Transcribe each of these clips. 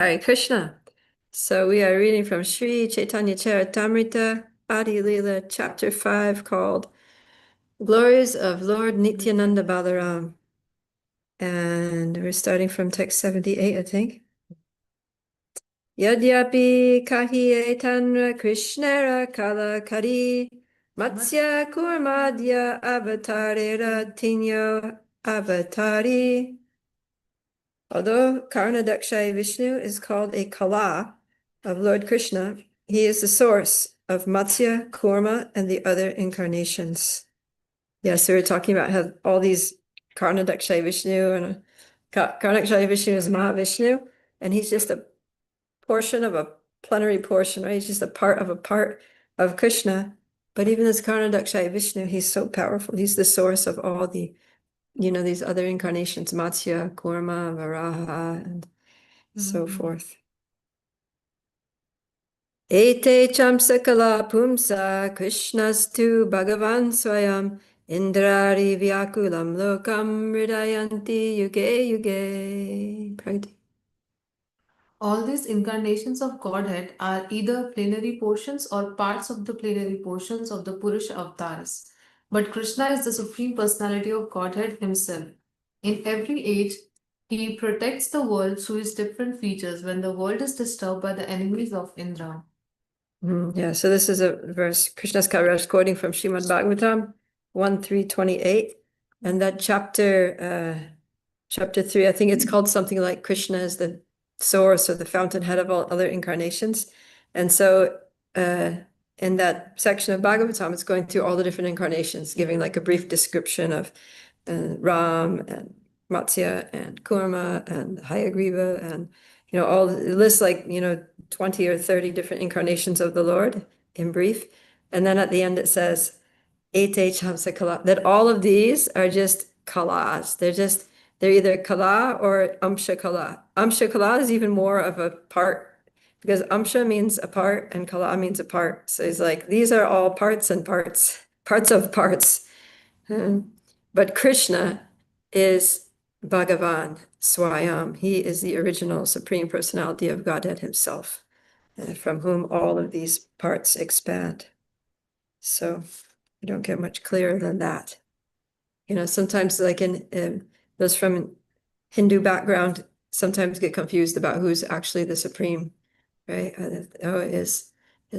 Hare Krishna. So we are reading from Sri Caitanya Charitamrita, Adi Leela, chapter 5, called Glories of Lord Nityananda Balaram. And we're starting from text 78, I think. Yadyapi kahi etanra krishnera kala kari matsya kurmadya avatarera tinyo avatari. Although Karnadakshayi Vishnu is called a Kala of Lord Krishna, he is the source of Matsya, Kurma, and the other incarnations. Yes, so we're talking about how all these Karnadakshayi Vishnu and Karnadakshayi Vishnu is Mahavishnu, and he's just a portion of a plenary portion, right? He's just a part of Krishna. But even as Karnadakshayi Vishnu, he's so powerful. He's the source of all the these other incarnations, Matsya, Kurma, Varaha, and so forth. Ete chamsakala pumsa Krishnastu Bhagavan Swayam Indrari Vyakulam Lokam Hridayanti Yuge Yuge. Pragati. All these incarnations of Godhead are either plenary portions or parts of the plenary portions of the Purusha avatars. But Krishna is the Supreme Personality of Godhead himself. In every age, he protects the world through his different features when the world is disturbed by the enemies of Indra. Yeah, so this is a verse, Krishna's Kaviraj quoting from Srimad Bhagavatam 1:328. And that chapter 3, I think it's called something like Krishna is the source or the fountainhead of all other incarnations. And so in that section of Bhagavatam, it's going through all the different incarnations, giving like a brief description of Ram and Matsya and Kurma and Hayagriva and all it lists like 20 or 30 different incarnations of the Lord in brief. And then at the end it says Ete Chamsa Kala, that all of these are just kalas. They're either kala or amsha kala. Amsha kala is even more of a part because amsha means a part and kala means a part. So it's like these are all parts and parts of parts. But Krishna is Bhagavan Swayam. He is the original Supreme Personality of Godhead himself, from whom all of these parts expand. So you don't get much clearer than that. Sometimes like in those from Hindu background sometimes get confused about who's actually the Supreme, right? Is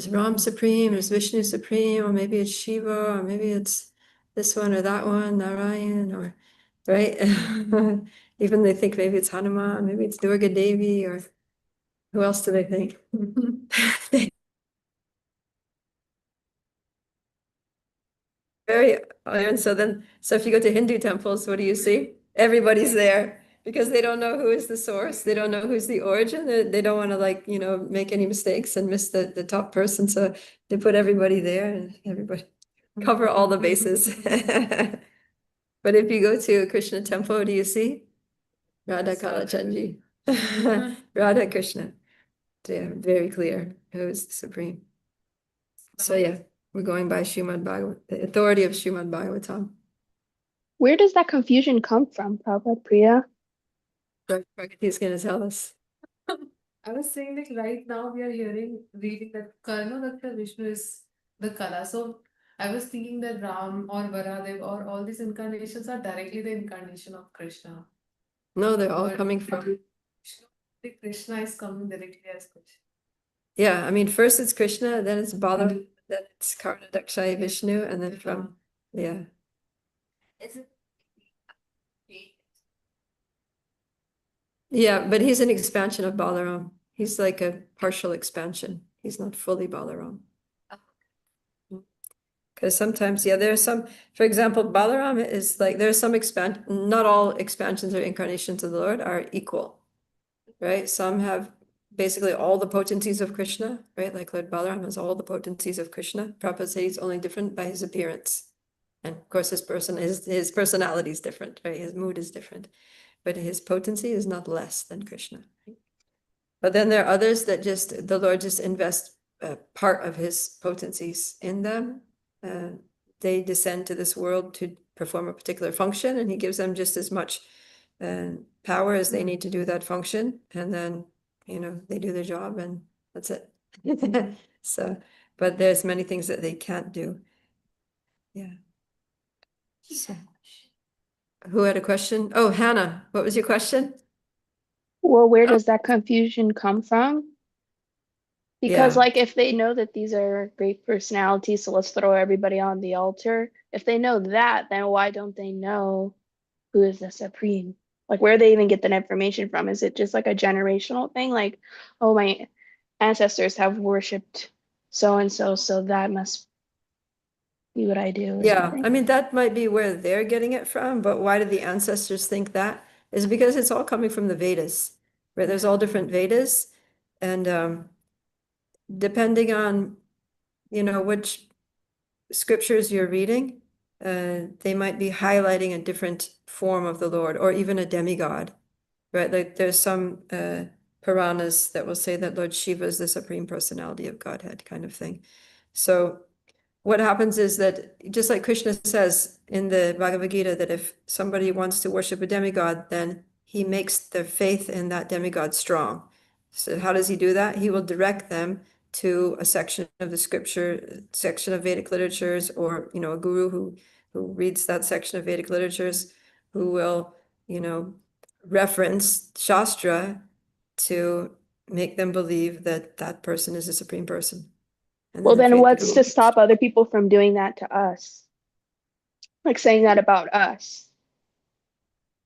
Ram Supreme? Is Vishnu Supreme? Or maybe it's Shiva, or maybe it's this one or that one, Narayan, or right? Even they think maybe it's Hanuman, maybe it's Durga Devi, or who else do they think? And so if you go to Hindu temples, what do you see? Everybody's there because they don't know who is the source. They don't know who's the origin. They don't want to make any mistakes and miss the top person. So they put everybody there and everybody cover all the bases. But if you go to a Krishna temple, what do you see? Radha Kalachandji. Radha Krishna. Yeah, very clear who is the supreme. So yeah, we're going by Srimad Bhagavatam, the authority of Srimad Bhagavatam. Where does that confusion come from, Prabhupada Priya? Pragati is going to tell us. I was saying like right now we are reading that Karnadaksha Vishnu is the Kala. So I was thinking that Ram or Varadev or all these incarnations are directly the incarnation of Krishna. No, they're all coming from Krishna is coming directly as Krishna. Yeah, I mean, first it's Krishna, then it's Balaram, then it's Karnadakshayi Vishnu, and then from, yeah. Yeah, but he's an expansion of Balaram. He's like a partial expansion. He's not fully Balaram. Because sometimes, yeah, there are some, for example, Balaram is like, there are some not all expansions or incarnations of the Lord are equal, right? Some have basically all the potencies of Krishna, right? Like Lord Balaram has all the potencies of Krishna. Prabhupada says he's only different by his appearance. And of course, his personality is different, right? His mood is different, but his potency is not less than Krishna. Right? But then there are others that the Lord just invests part of his potencies in them. They descend to this world to perform a particular function, and he gives them just as much power as they need to do that function. And then they do their job and that's it. So, but there's many things that they can't do. Yeah. So, who had a question? Oh, Hannah, what was your question? Well, where Oh, does that confusion come from? Because, yeah, like, if they know that these are great personalities, so let's throw everybody on the altar. If they know that, then why don't they know who is the supreme? Like, where they even get that information from? Is it just like a generational thing? Like, oh, my ancestors have worshipped so and so, so that must be what I do or yeah. I something. mean, that might be where they're getting it from, but why did the ancestors think that? Is because it's all coming from the Vedas, right? There's all different Vedas, and depending on, which scriptures you're reading, they might be highlighting a different form of the Lord or even a demigod, right? Like there's some Puranas that will say that Lord Shiva is the supreme personality of Godhead kind of thing. So what happens is that, just like Krishna says in the Bhagavad Gita, that if somebody wants to worship a demigod, then he makes their faith in that demigod strong. So how does he do that? He will direct them to a section of the scripture, section of Vedic literatures, or a guru who reads that section of Vedic literatures, who will, reference Shastra to make them believe that that person is a supreme person. And then Well, their then faith what's to becomes stop other people from doing that to us? Like saying that about us.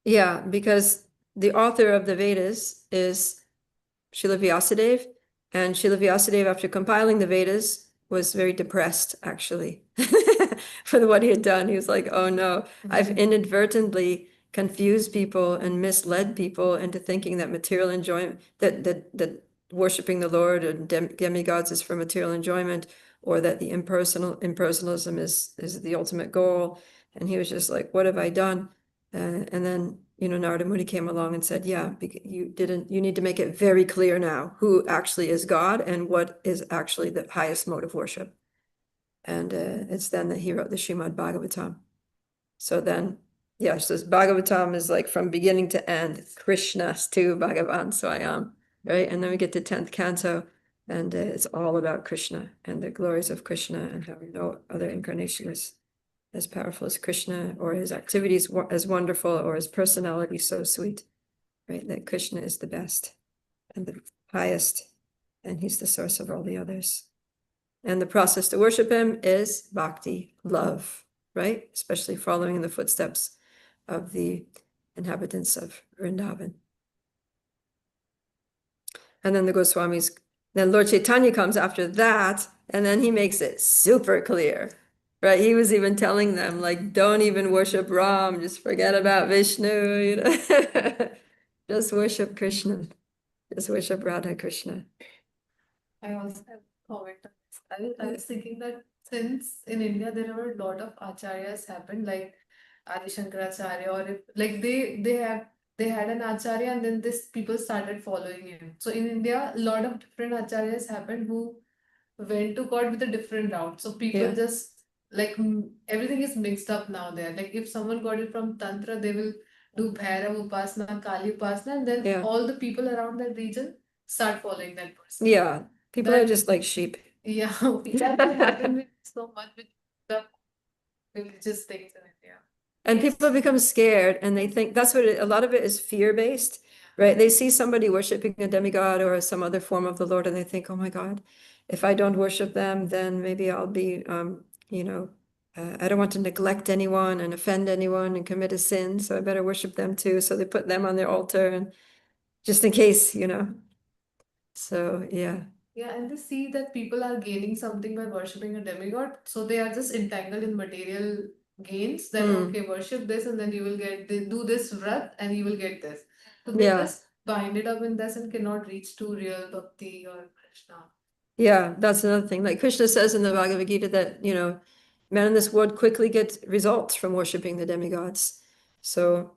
Yeah, because the author of the Vedas is Srila Vyasadeva, and Srila Vyasadeva, after compiling the Vedas, was very depressed, actually, for what he had done. He was like, oh no, I've inadvertently confused people and misled people into thinking that material enjoyment, that worshiping the Lord and demigods is for material enjoyment, or that the impersonalism is the ultimate goal. And he was just like, what have I done? And then, Narada Muni came along and said, yeah, you need to make it very clear now who actually is God and what is actually the highest mode of worship. And it's then that he wrote the Srimad Bhagavatam. So then, yes, this Bhagavatam is like from beginning to end, Krishna's to Bhagavan Swayam, right? And then we get to 10th canto, and it's all about Krishna and the glories of Krishna and how no other incarnation is as powerful as Krishna, or his activities as wonderful, or his personality so sweet, right? That Krishna is the best and the highest, and he's the source of all the others. And the process to worship him is bhakti, love, right? Especially following in the footsteps of the inhabitants of Vrindavan. And then the Goswamis, then Lord Chaitanya comes after that, and then he makes it super clear, right? He was even telling them, like, don't even worship Ram, just forget about Vishnu, just worship Krishna, just worship Radha Krishna. I also have a comment on this. I was thinking that since in India there are a lot of acharyas happened, like Adi Shankaracharya, or if like they had an acharya and then this people started following him. So in India, a lot of different acharyas happened who went to God with a different route. So people Yeah, just like everything is mixed up now there. Like if someone got it from Tantra, they will do Bhairav Upasana, Kali Upasana, and then yeah, all the people around that region start following that person. yeah. People are That just like sheep. yeah, that has happened with so much with the religious things in India. And Yes. people become scared and they think that's what a lot of it is fear-based, right? They see somebody worshiping a demigod or some other form of the Lord and they think, oh my God, if I don't worship them, then maybe I'll be, I don't want to neglect anyone and offend anyone and commit a sin, so I better worship them too. So they put them on their altar and just in case, So yeah, Yeah, and they see that people are gaining something by worshipping a demigod, so they are just entangled in material gains. That Hmm. okay, worship this, and then you will get do this vrat, and you will get this. So they Yeah. just bind it up in this and cannot reach to real bhakti or Krishna. Yeah, that's another thing. Like Krishna says in the Bhagavad Gita that, men in this world quickly get results from worshiping the demigods. So,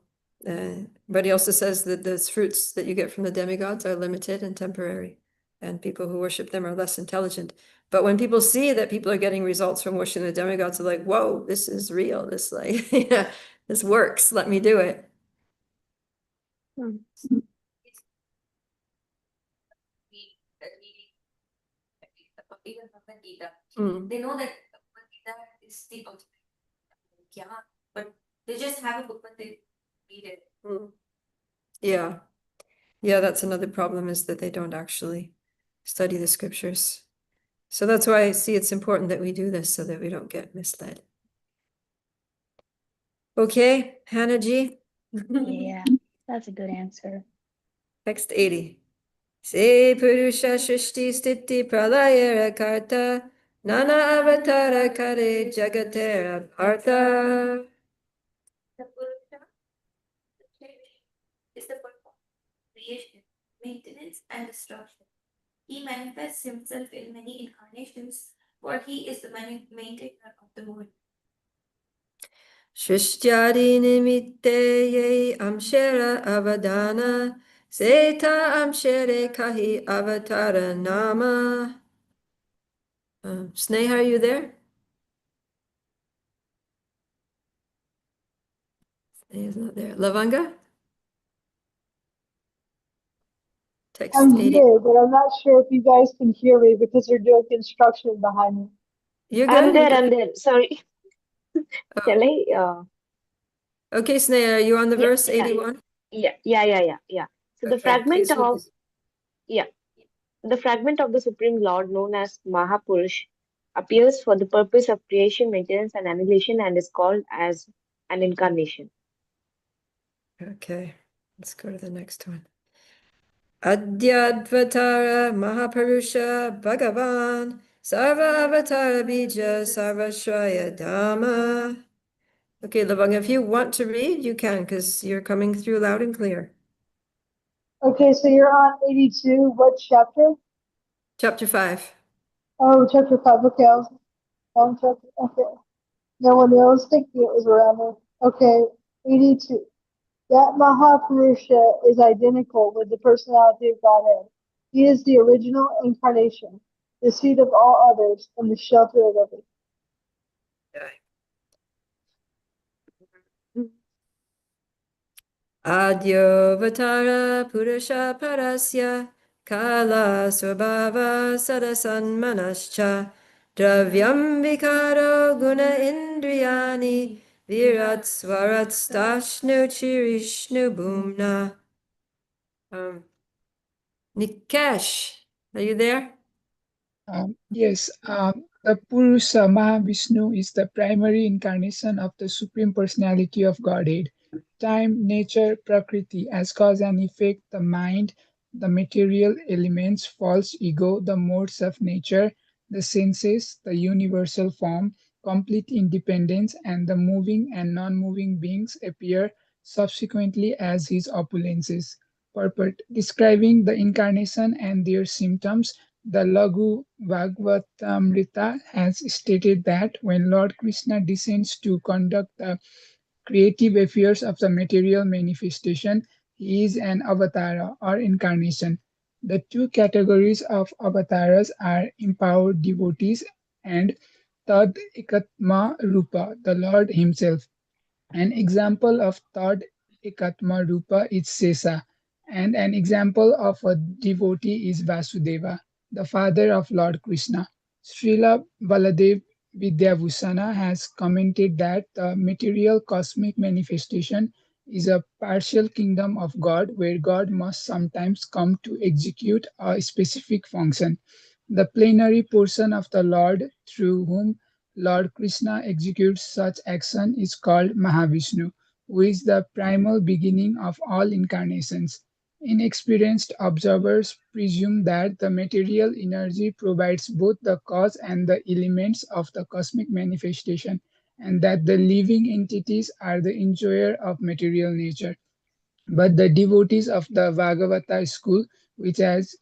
but he also says that those fruits that you get from the demigods are limited and temporary, and people who worship them are less intelligent. But when people see that people are getting results from worshiping the demigods, they're like, whoa, this is real. This like, yeah, this works. Let me do it. Hmm. Bhagavad Gita. Mm, They know that Bhagavad Gita is the ultimate jnana, but they just have a book, but they read it. mm. Yeah. Yeah, that's another problem is that they don't actually study the scriptures. So that's why I see it's important that we do this so that we don't get misled. Okay, Hannah G. Yeah, that's a good answer. Text 80. Se Purusha Shrishti Stiti Pralayara Karta Nana Avatara Kare Jagatera Partha. The Purusha is the purpose of creation, maintenance, and destruction. He manifests himself in many incarnations, for he is the maintainer of the world. Shrishyadi Nimitte Ye Amshera Avadana Seta Amshere Kahi Avatara Nama. Sneha, are you there? Sneha's not there. Lavanga? Text I'm 80. here, but I'm not sure if you guys can hear me because they're doing construction behind me. You're I'm good? there, Okay. I'm there. Sorry. Oh. Shall I? Okay, Sneha, are you on the Yeah, verse yeah, 81? yeah. So the Okay, please hold this. the fragment of the Supreme Lord known as Mahapurush appears for the purpose of creation, maintenance, and annihilation and is called as an incarnation. Okay, let's go to the next one. Adyadvatara Mahapurusha Bhagavan Sarva Avatara Bija Sarva Shraya Dhamma. Okay, Lavanga, if you want to read, you can, because you're coming through loud and clear. Okay, so you're on 82. What chapter? Chapter 5. Oh, chapter 5. Okay, I was on chapter. Okay. No one else thinking it was around there. Okay, 82. That Mahapurusha is identical with the personality of Godhead. He is the original incarnation, the seed of all others, and the shelter of everything. Adyovatara Purusha Parasya Kala Swabhava Sadasan Manascha Dravyam Vikaro Guna Indriyani Virat Swarat Stashnu Chirishnu Bhumna. Nikesh, are you there? Yes, the Purusha Mahavishnu is the primary incarnation of the Supreme Personality of Godhead. Time, nature, Prakriti as cause and effect, the mind, the material elements, false ego, the modes of nature, the senses, the universal form, complete independence, and the moving and non-moving beings appear subsequently as his opulences. Purport describing the incarnation and their symptoms. The Lagu Bhagavatamrita has stated that when Lord Krishna descends to conduct the creative affairs of the material manifestation, he is an avatara or incarnation. The two categories of avatars are empowered devotees and Tad Ekatma Rupa, the Lord himself. An example of third Ekatma Rupa is Sesa, and an example of a devotee is Vasudeva, the father of Lord Krishna. Srila Baladev Vidyabhusana has commented that the material cosmic manifestation is a partial kingdom of God where God must sometimes come to execute a specific function. The plenary portion of the Lord through whom Lord Krishna executes such action is called Mahavishnu, who is the primal beginning of all incarnations. Inexperienced observers presume that the material energy provides both the cause and the elements of the cosmic manifestation, and that the living entities are the enjoyer of material nature. But the devotees of the Bhagavata school, which has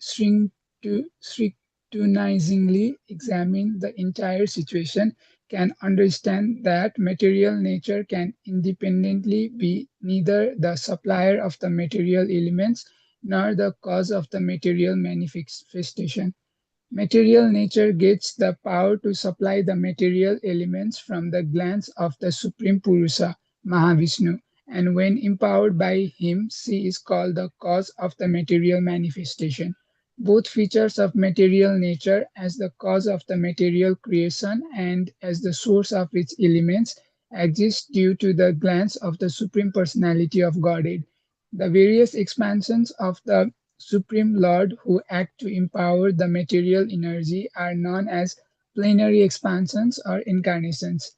scrutinizingly examined the entire situation, can understand that material nature can independently be neither the supplier of the material elements nor the cause of the material manifestation. Material nature gets the power to supply the material elements from the glands of the Supreme Purusha, Mahavishnu, and when empowered by him, she is called the cause of the material manifestation. both features of material nature as the cause of the material creation and as the source of its elements exist due to the glance of the Supreme Personality of Godhead. The various expansions of the Supreme Lord who act to empower the material energy are known as plenary expansions or incarnations.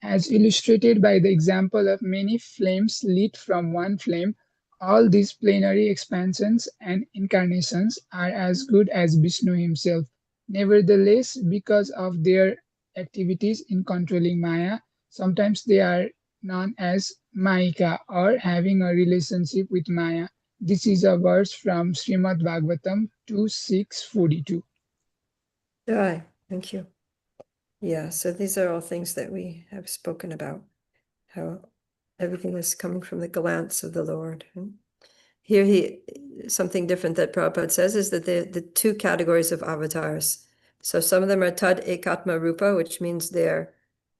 As illustrated by the example of many flames lit from one flame, all these plenary expansions and incarnations are as good as Vishnu himself. Nevertheless, because of their activities in controlling Maya, sometimes they are known as Maika or having a relationship with Maya. This is a verse from Srimad Bhagavatam 2.6.42. Right, thank you. Yeah, so these are all things that we have spoken about, how everything is coming from the glance of the Lord. Here something different that Prabhupada says is that the two categories of avatars. So some of them are Tad Ekatma Rupa, which means they're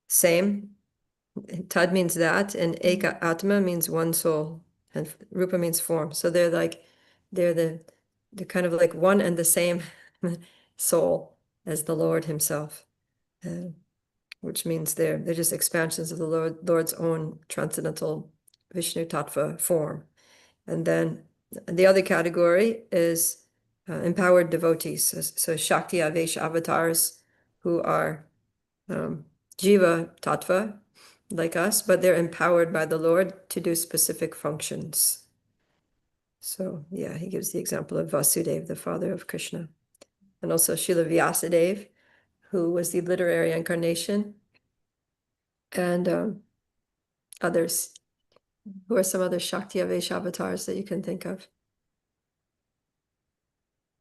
same. Tad means that, and Eka Atma means one soul, and Rupa means form. So they're kind of like one and the same soul as the Lord himself. Which means they're just expansions of the Lord's own transcendental Vishnu Tattva form. And then the other category is empowered devotees, so Shakti Avesh avatars who are Jiva Tattva, like us, but they're empowered by the Lord to do specific functions. So yeah, he gives the example of Vasudeva, the father of Krishna, and also Srila Vyasadeva, who was the literary incarnation, and others. Who are some other Shakti Avesh avatars that you can think of?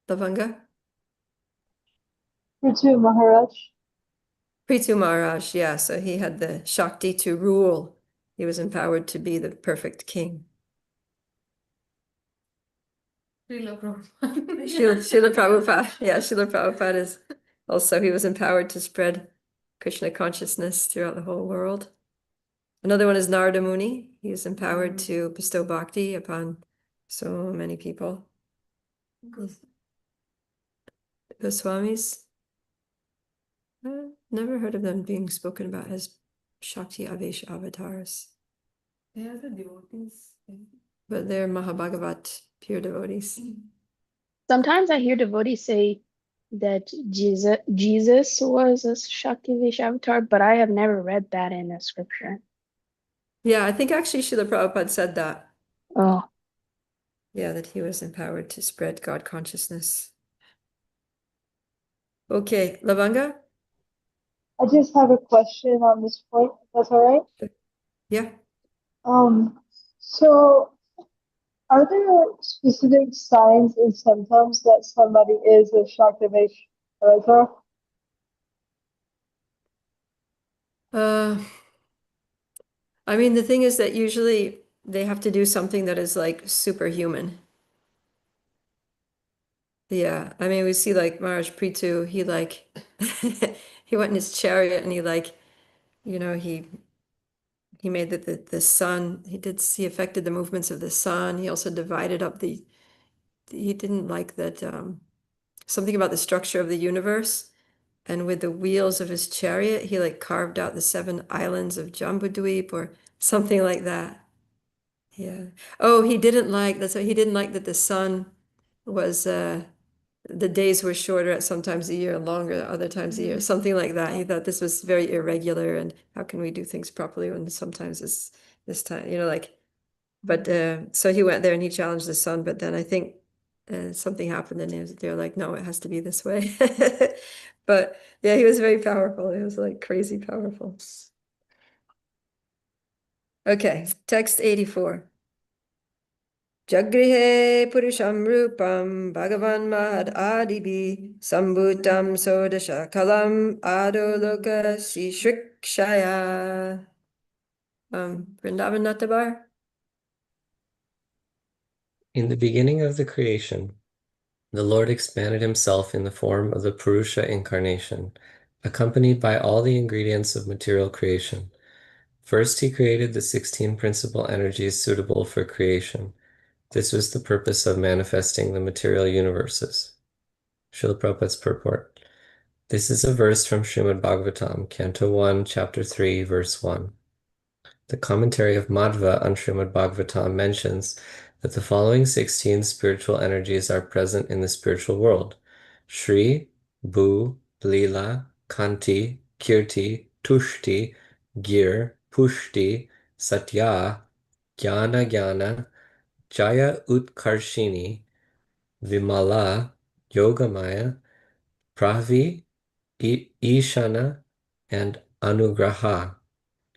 Lavanga? Ritu Maharaj. Prithu Maharaj, yeah, so he had the Shakti to rule. He was empowered to be the perfect king. Srila Prabhupada. Srila Prabhupada, yeah, Srila Prabhupada is also, he was empowered to spread Krishna consciousness throughout the whole world. Another one is Narada Muni. He is empowered to bestow bhakti upon so many people. Goswamis, never heard of them being spoken about as Shakti Avesh avatars, They are the devotees. but they're Mahabhagavat pure devotees. Sometimes I hear devotees say that Jesus was a Shakti Vish avatar, but I have never read that in the scripture. Yeah, I think actually Srila Prabhupada said that. Oh, Yeah, that he was empowered to spread God consciousness. Okay, Lavanga? I just have a question on this point, if that's all right. Yeah. So are there specific signs and symptoms that somebody is a Shaktivesh avatar? I mean, the thing is that usually they have to do something that is like superhuman. Yeah, I mean, we see like Maharaj Prithu, he like, he went in his chariot and he like, he made the sun, he affected the movements of the sun. He also divided up he didn't like that, something about the structure of the universe. And with the wheels of his chariot, he like carved out the 7 islands of Jambudweep or something like that. Yeah. Oh, that's why he didn't like that the sun was, the days were shorter at sometimes a year and longer at other times a year, something like that. He thought this was very irregular and how can we do things properly when sometimes it's this time, but so he went there and he challenged the sun, but then I think something happened and they're like, no, it has to be this way. But yeah, he was very powerful. He was like crazy powerful. Okay, text 84. Jagrihe Purusham Rupam Bhagavan Mahad Adibi Sambhutam Sodasha Kalam Adoloka Shishrikshaya. Vrindavan Natabar. In the beginning of the creation, the Lord expanded himself in the form of the Purusha incarnation, accompanied by all the ingredients of material creation. First, he created the 16 principal energies suitable for creation. This was the purpose of manifesting the material universes. Srila Prabhupada's purport. This is a verse from Srimad Bhagavatam, Canto 1, Chapter 3, Verse 1. The commentary of Madhva on Srimad Bhagavatam mentions that the following 16 spiritual energies are present in the spiritual world: Shri, Bhu, Lila, Kanti, Kirti, Tushti, Gir, Pushti, Satya, Jnana Jnana, Jaya Utkarshini, Vimala, Yogamaya, Pravi, Ishana, and Anugraha.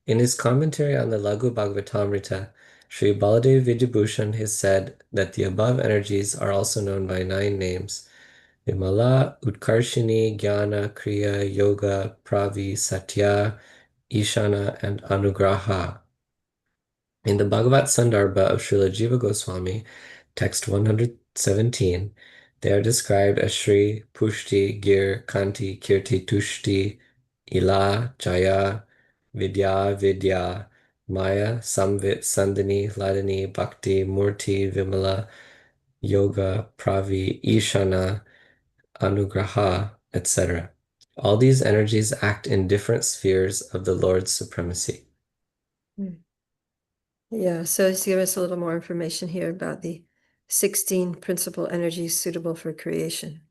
In his commentary on the Laghu Bhagavatamrita, Sri Baladev Vidyabhushan has said that the above energies are also known by 9 names: Vimala, Utkarshini, Jnana, Kriya, Yoga, Pravi, Satya, Ishana, and Anugraha. In the Bhagavat Sandarbha of Srila Jiva Goswami, text 117, they are described as Shri, Pushti, Gir, Kanti, Kirti, Tushti, Ila, Jaya, Vidya, Maya, Samvit, Sandini, Ladini, Bhakti, Murti, Vimala, Yoga, Pravi, Ishana, Anugraha, etc. All these energies act in different spheres of the Lord's supremacy. Yeah, so just give us a little more information here about the 16 principal energies suitable for creation.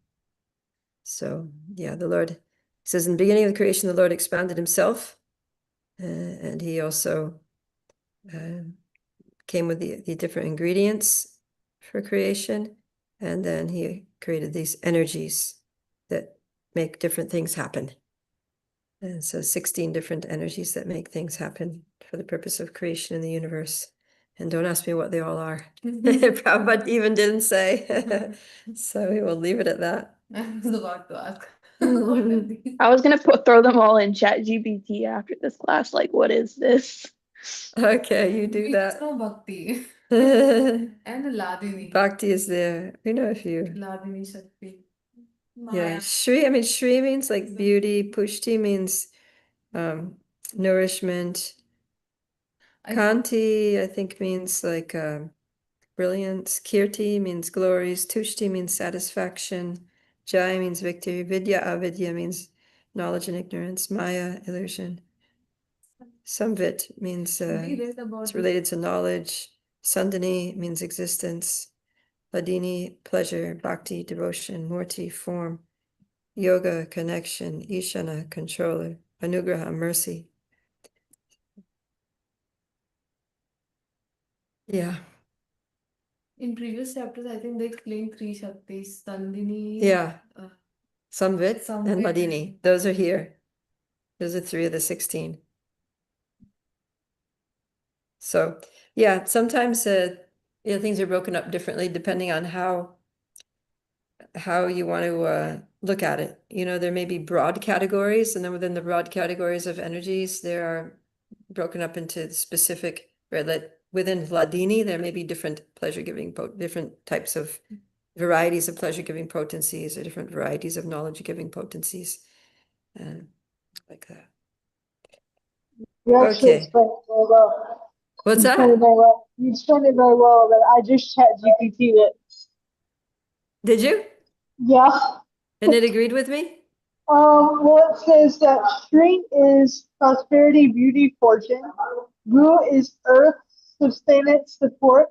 So, yeah, the Lord says in the beginning of the creation, the Lord expanded himself, and he also came with the different ingredients for creation, and then he created these energies that make different things happen. And so 16 different energies that make things happen for the purpose of creation in the universe. And don't ask me what they all are. Prabhupada even didn't say. So we will leave it at that. I was about to ask. What are these? I was gonna throw them all in ChatGPT after this class. Like, what is this? Okay, you do We just that. know Bhakti Bhakti and Ladini. is there. We know a few. Ladini Shakti. Yeah, Shri means like beauty. Pushti means nourishment. I- Kanti, I think, means like brilliance. Kirti means glories. Tushti means satisfaction. Jai means victory. Vidya, avidya means knowledge and ignorance. Maya, illusion. Samvit means We read about it's this. related to knowledge. Sandhini means existence. Ladini, pleasure. Bhakti, devotion. Murti, form. Yoga, connection. Ishana, controller. Anugraha, mercy. Yeah. In previous chapters, I think they explained 3 Shaktis, Sandhini. Yeah. uh, Samvit and Samvit. Ladini. Those are here. Those are 3 of the 16. So, yeah, sometimes things are broken up differently depending on how you want to look at it. There may be broad categories, and then within the broad categories of energies, there are broken up into specific, right? Within Ladini, there may be different different types of varieties of pleasure-giving potencies, or different varieties of knowledge-giving potencies, like that. You actually Okay. explained it very well. What's You explained it that? very well. You explained it very well, but I just chat GPT'd it. Did you? Yeah. And it agreed with me? Well, it says that Shri is prosperity, beauty, fortune. Ru is earth, sustenance, support.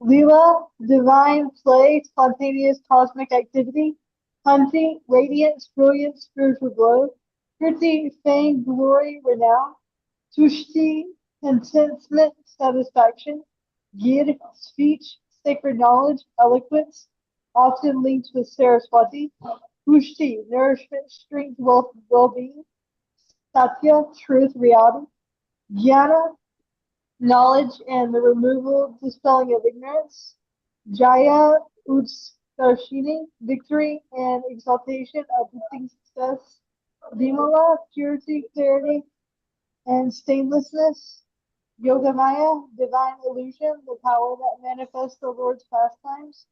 Leela, divine play, spontaneous cosmic activity. Kanti, radiance, brilliance, spiritual glow. Kirti, fame, glory, renown. Tushti, contentment, satisfaction. Gir, speech, sacred knowledge, eloquence, often linked with Saraswati. Pushti, nourishment, strength, wealth, well-being. Satya, truth, reality. Jnana, knowledge and the removal, dispelling of ignorance. Jaya, Utsarshini, victory and exaltation, uplifting success. Vimala, purity, clarity, and stainlessness. Yogamaya, divine illusion, the power that manifests the Lord's pastimes.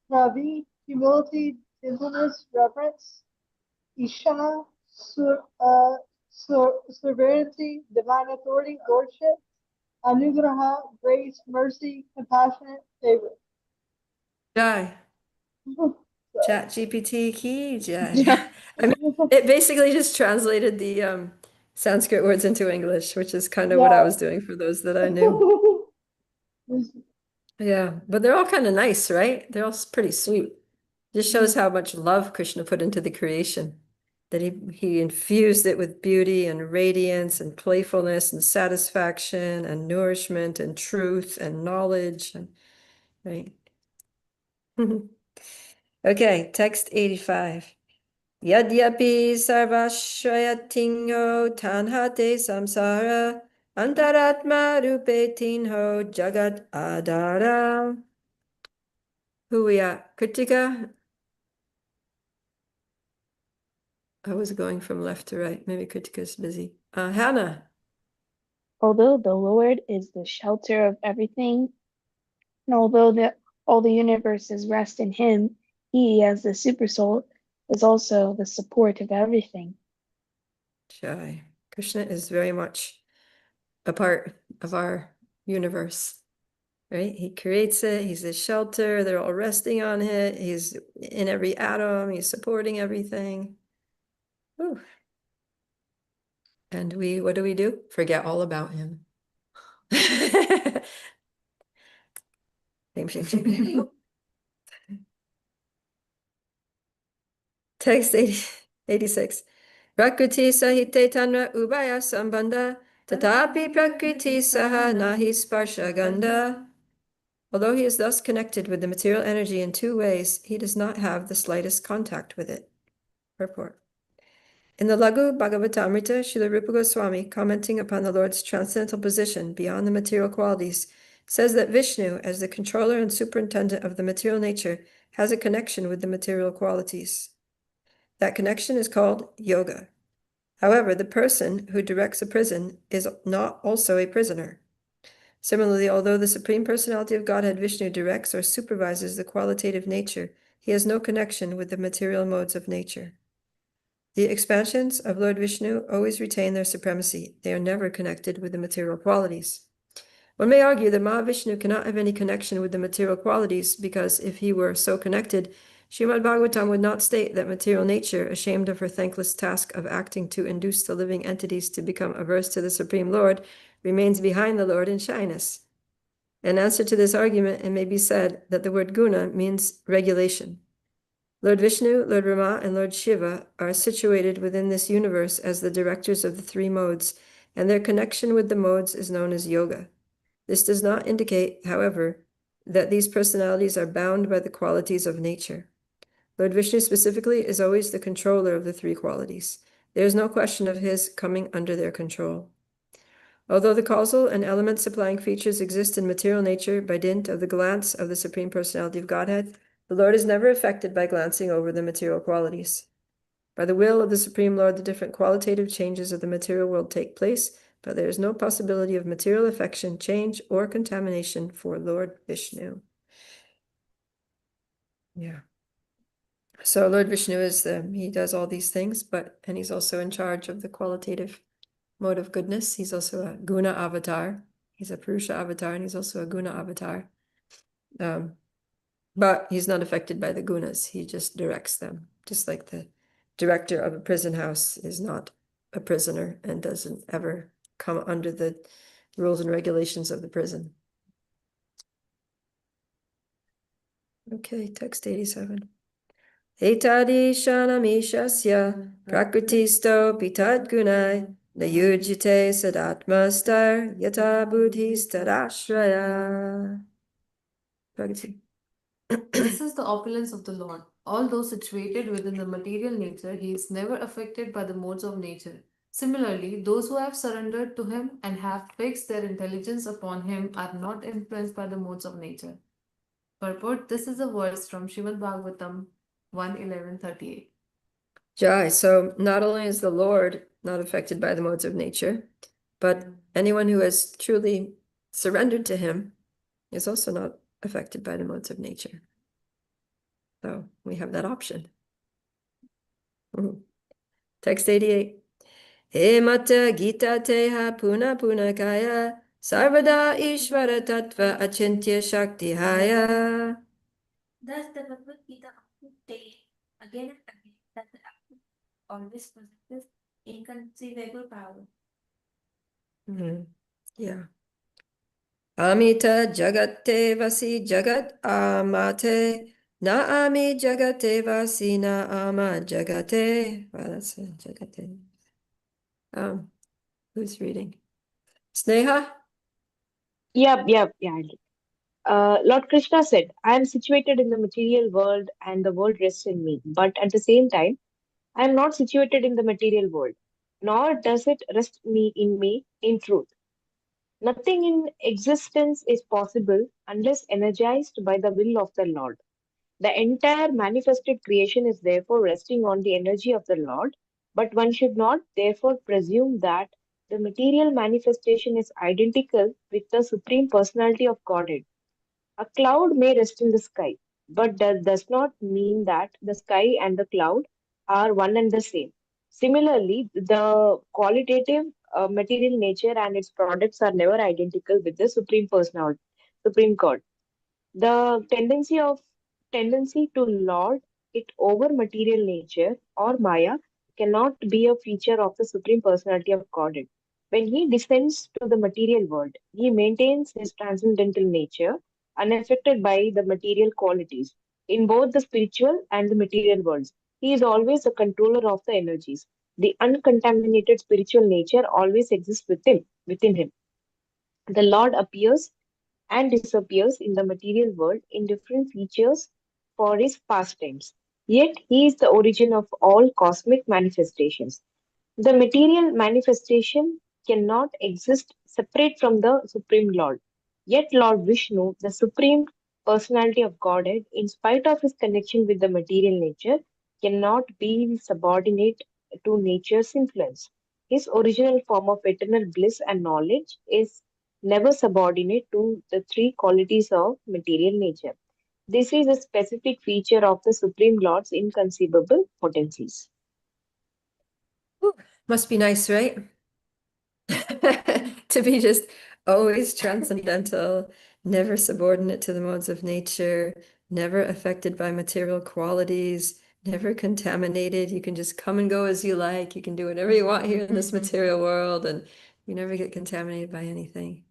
Ravi, humility, gentleness, reverence. Ishana, sovereignty, divine authority, lordship. Anugraha, grace, mercy, compassionate, favor. Jai. Chat GPT ki jai. I mean, it basically just translated the Sanskrit words into English, which is kind of what I was doing for those that I knew. Yeah, but they're all kind of nice, right? They're all pretty sweet. Just shows how much love Krishna put into the creation, that he infused it with beauty and radiance and playfulness and satisfaction and nourishment and truth and knowledge, and right. Okay, text 85. Yadyapi sarvashrayatinho tanhate samsara antaratma rupetinho jagat adara. Who we at? Kritika? I was going from left to right. Maybe Kritika's busy. Hannah. Although the Lord is the shelter of everything, and although all the universes rest in him, he, as the supersoul, is also the support of everything. Jai. Krishna is very much a part of our universe, right? He creates it. He's the shelter. They're all resting on it. He's in every atom. He's supporting everything. Ooh. And what do? Forget all about him. Text 86. Prakriti sahite tanra ubaya sambandha tatapi prakriti saha nahi sparsha gandha. Although he is thus connected with the material energy in two ways, he does not have the slightest contact with it. Purport. In the Laghu Bhagavatamrita, Srila Rupa Goswami, commenting upon the Lord's transcendental position beyond the material qualities, says that Vishnu, as the controller and superintendent of the material nature, has a connection with the material qualities. That connection is called yoga. However, the person who directs a prison is not also a prisoner. Similarly, although the Supreme Personality of Godhead Vishnu directs or supervises the qualitative nature, he has no connection with the material modes of nature. The expansions of Lord Vishnu always retain their supremacy. They are never connected with the material qualities. One may argue that Mahavishnu cannot have any connection with the material qualities because if he were so connected, Srimad Bhagavatam would not state that material nature, ashamed of her thankless task of acting to induce the living entities to become averse to the Supreme Lord, remains behind the Lord in shyness. In answer to this argument, it may be said that the word guna means regulation. Lord Vishnu, Lord Rama, and Lord Shiva are situated within this universe as the directors of the three modes, and their connection with the modes is known as yoga. This does not indicate, however, that these personalities are bound by the qualities of nature. Lord Vishnu specifically is always the controller of the three qualities. There is no question of his coming under their control. Although the causal and element supplying features exist in material nature by dint of the glance of the Supreme Personality of Godhead, the Lord is never affected by glancing over the material qualities. By the will of the Supreme Lord, the different qualitative changes of the material world take place, but there is no possibility of material affection, change, or contamination for Lord Vishnu. Yeah. So Lord Vishnu he does all these things, and he's also in charge of the qualitative mode of goodness. He's also a guna avatar. He's a Purusha avatar, and he's also a guna avatar. But he's not affected by the gunas. He just directs them, just like the director of a prison house is not a prisoner and doesn't ever come under the rules and regulations of the prison. Okay, text 87. Etadi shanamishasya prakritisto pitad gunai nayujite sadatmastar yata buddhistadashraya. Prakriti. This is the opulence of the Lord. Although situated within the material nature, he is never affected by the modes of nature. Similarly, those who have surrendered to him and have fixed their intelligence upon him are not influenced by the modes of nature. Purport: this is a verse from Srimad Bhagavatam 1:11:38. Jai. So not only is the Lord not affected by the modes of nature, but anyone who has truly surrendered to him is also not affected by the modes of nature. So we have that option. Text 88. He mata gita teha puna puna kaya sarvada ishvara tattva achintya shakti haya. Thus, the Bhagavad Gita stating again and again that the absolute always possesses inconceivable power. Mhm. Yeah. Amita jagate vasi jagat amate na ami jagate vasi na ama jagate. Wow, that's a jagate. Who's reading? Sneha? Yeah. Lord Krishna said, I am situated in the material world and the world rests in me. But at the same time, I am not situated in the material world, nor does it rest me in truth. Nothing in existence is possible unless energized by the will of the Lord. The entire manifested creation is therefore resting on the energy of the Lord, but one should not therefore presume that the material manifestation is identical with the Supreme Personality of Godhead. A cloud may rest in the sky, but that does not mean that the sky and the cloud are one and the same. Similarly, the qualitative material nature and its products are never identical with the Supreme Personality, Supreme God. The tendency to lord it over material nature or Maya cannot be a feature of the Supreme Personality of Godhead. When he descends to the material world, he maintains his transcendental nature, unaffected by the material qualities. In both the spiritual and the material worlds, he is always the controller of the energies. The uncontaminated spiritual nature always exists within him. The Lord appears and disappears in the material world in different features for his pastimes. Yet he is the origin of all cosmic manifestations. The material manifestation cannot exist separate from the Supreme Lord. Yet Lord Vishnu, the Supreme Personality of Godhead, in spite of his connection with the material nature, cannot be subordinate to nature's influence. His original form of eternal bliss and knowledge is never subordinate to the three qualities of material nature. This is a specific feature of the Supreme Lord's inconceivable potencies. Must be nice, right? To be just always transcendental, never subordinate to the modes of nature, never affected by material qualities, never contaminated. You can just come and go as you like. You can do whatever you want here in this material world, and you never get contaminated by anything.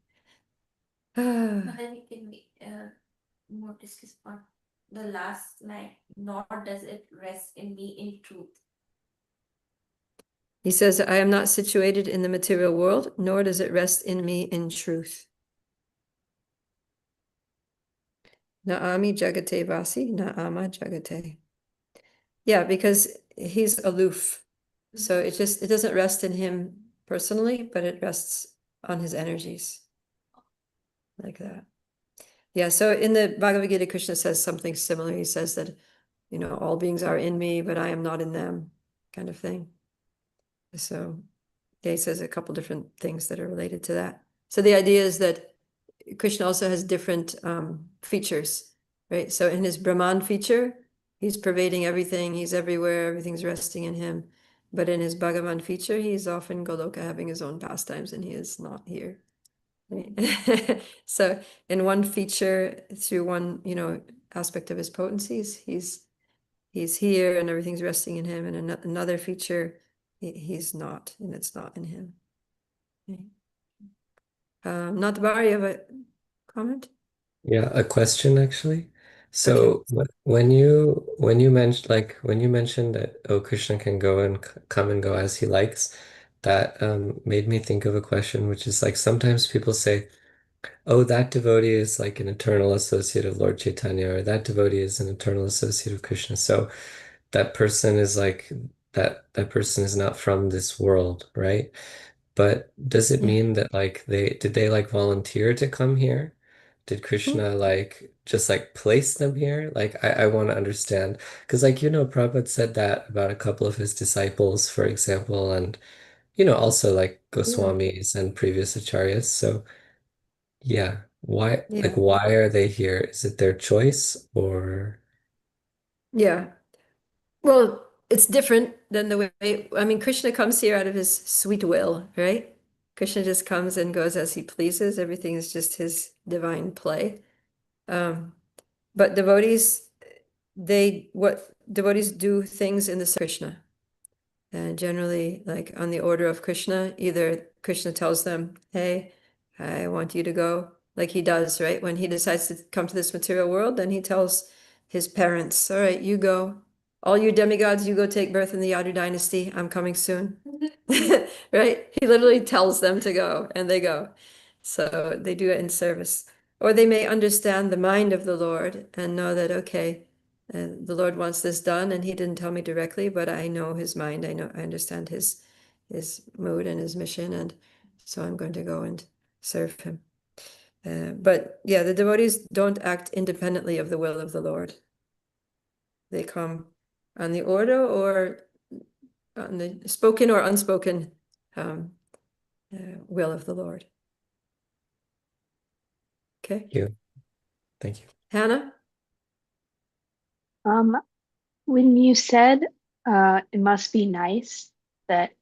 But then we can more discuss on the last line, nor does it rest in me in truth. He says, I am not situated in the material world, nor does it rest in me in truth. Naami jagate vasi, naama jagate. Yeah, because he's aloof. So it doesn't rest in him personally, but it rests on his energies. Like that. Yeah, so in the Bhagavad Gita, Krishna says something similar. He says that, all beings are in me, but I am not in them, kind of thing. So yeah, he says a couple different things that are related to that. So the idea is that Krishna also has different features, right? So in his Brahman feature, he's pervading everything, he's everywhere, everything's resting in him. But in his Bhagavan feature, he's off in Goloka having his own pastimes, and he is not here. Right? So in one feature, through one, aspect of his potencies, he's here and everything's resting in him. And in another feature, he's not, and it's not in him. Right? Not Barry, you have a comment? Yeah, a question actually. So when you mentioned that Krishna can go and come and go as he likes, that made me think of a question, which is like sometimes people say, oh, that devotee is like an eternal associate of Lord Chaitanya, or that devotee is an eternal associate of Krishna. So that person is like that person is not from this world, right? But does it Yeah. mean that like they like volunteer to come here? Did Krishna like just like place them here? Like I want to understand. Because like Prabhupada said that about a couple of his disciples, for example, and also like Goswamis and previous acharyas. So yeah, Yeah. why are they here? Is it their choice or Yeah. Well, it's different than the way, I mean, Krishna comes here out of his sweet will, right? Krishna just comes and goes as he pleases. Everything is just his divine play. But devotees, devotees do things in the Krishna. And generally, like on the order of Krishna, either Krishna tells them, hey, I want you to go, like he does, right? When he decides to come to this material world, then he tells his parents, all right, you go. All you demigods, you go take birth in the Yadu dynasty. I'm coming soon. Right? He literally tells them to go, and they go. So they do it in service. Or they may understand the mind of the Lord and know that, okay, the Lord wants this done, and he didn't tell me directly, but I know his mind. I understand his mood and his mission, and so I'm going to go and serve him. But yeah, the devotees don't act independently of the will of the Lord. They come on the order or on the spoken or unspoken will of the Lord. Okay, Thank you. Thank you. Hannah? When you said it must be nice that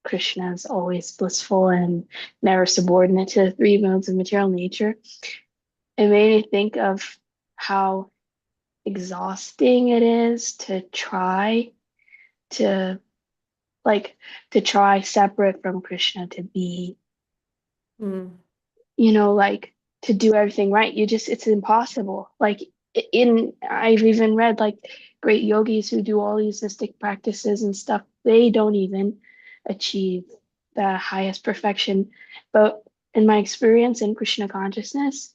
Krishna is always blissful and never subordinate to the three modes of material nature, it made me think of how exhausting it is to try to try separate from Krishna, to be, like to do everything right. It's impossible. Like I've even read like great yogis who do all these mystic practices and stuff, they don't even achieve the highest perfection. But in my experience in Krishna consciousness,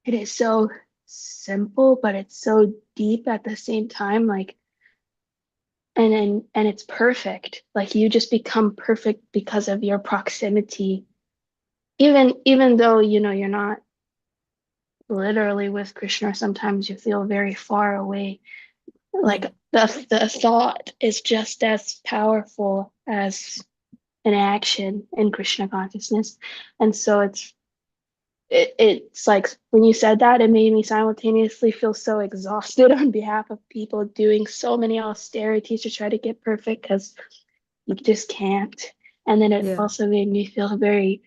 it is so simple, but it's so deep at the same time. Like, and it's perfect. Like you just become perfect because of your proximity. Even though you're not literally with Krishna, sometimes you feel very far away. Like the thought is just as powerful as an action in Krishna consciousness. And so it's like when you said that, it made me simultaneously feel so exhausted on behalf of people doing so many austerities to try to get perfect, because you just can't. And then it also made me feel very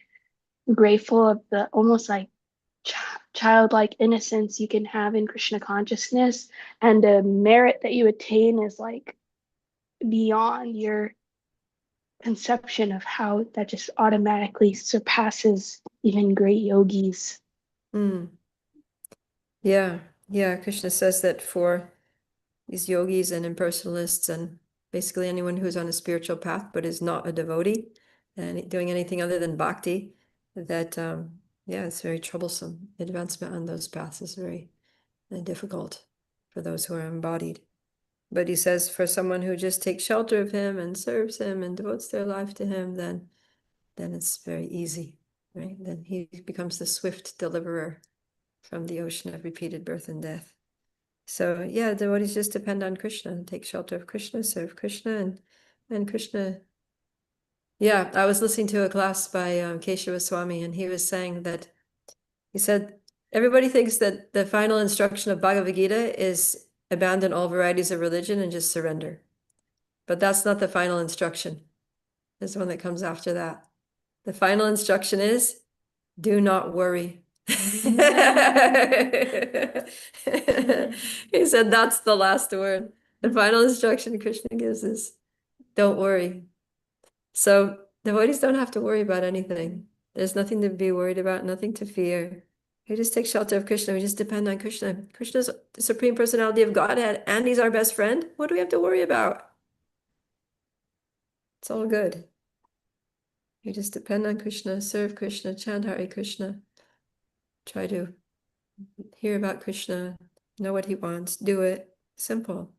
grateful of the almost like childlike innocence you can have in Krishna consciousness, and the merit that you attain is like beyond your conception of how that just automatically surpasses even great yogis. Yeah, Krishna says that for these yogis and impersonalists and basically anyone who's on a spiritual path but is not a devotee and doing anything other than bhakti, that it's very troublesome. Advancement on those paths is very difficult for those who are embodied. But he says for someone who just takes shelter of him and serves him and devotes their life to him, then it's very easy, right? Then he becomes the swift deliverer from the ocean of repeated birth and death. So yeah, devotees just depend on Krishna and take shelter of Krishna, serve Krishna, and Krishna. Yeah, I was listening to a class by Keshava Swami, and he was saying that, he said, everybody thinks that the final instruction of Bhagavad Gita is abandon all varieties of religion and just surrender. But that's not the final instruction. There's one that comes after that. The final instruction is, do not worry. He said that's the last word. The final instruction Krishna gives is, don't worry. So devotees don't have to worry about anything. There's nothing to be worried about, nothing to fear. We just take shelter of Krishna. We just depend on Krishna. Krishna's the Supreme Personality of Godhead, and he's our best friend. What do we have to worry about? It's all good. You just depend on Krishna, serve Krishna, chant Hare Krishna. Try to hear about Krishna, know what he wants, do it. Simple.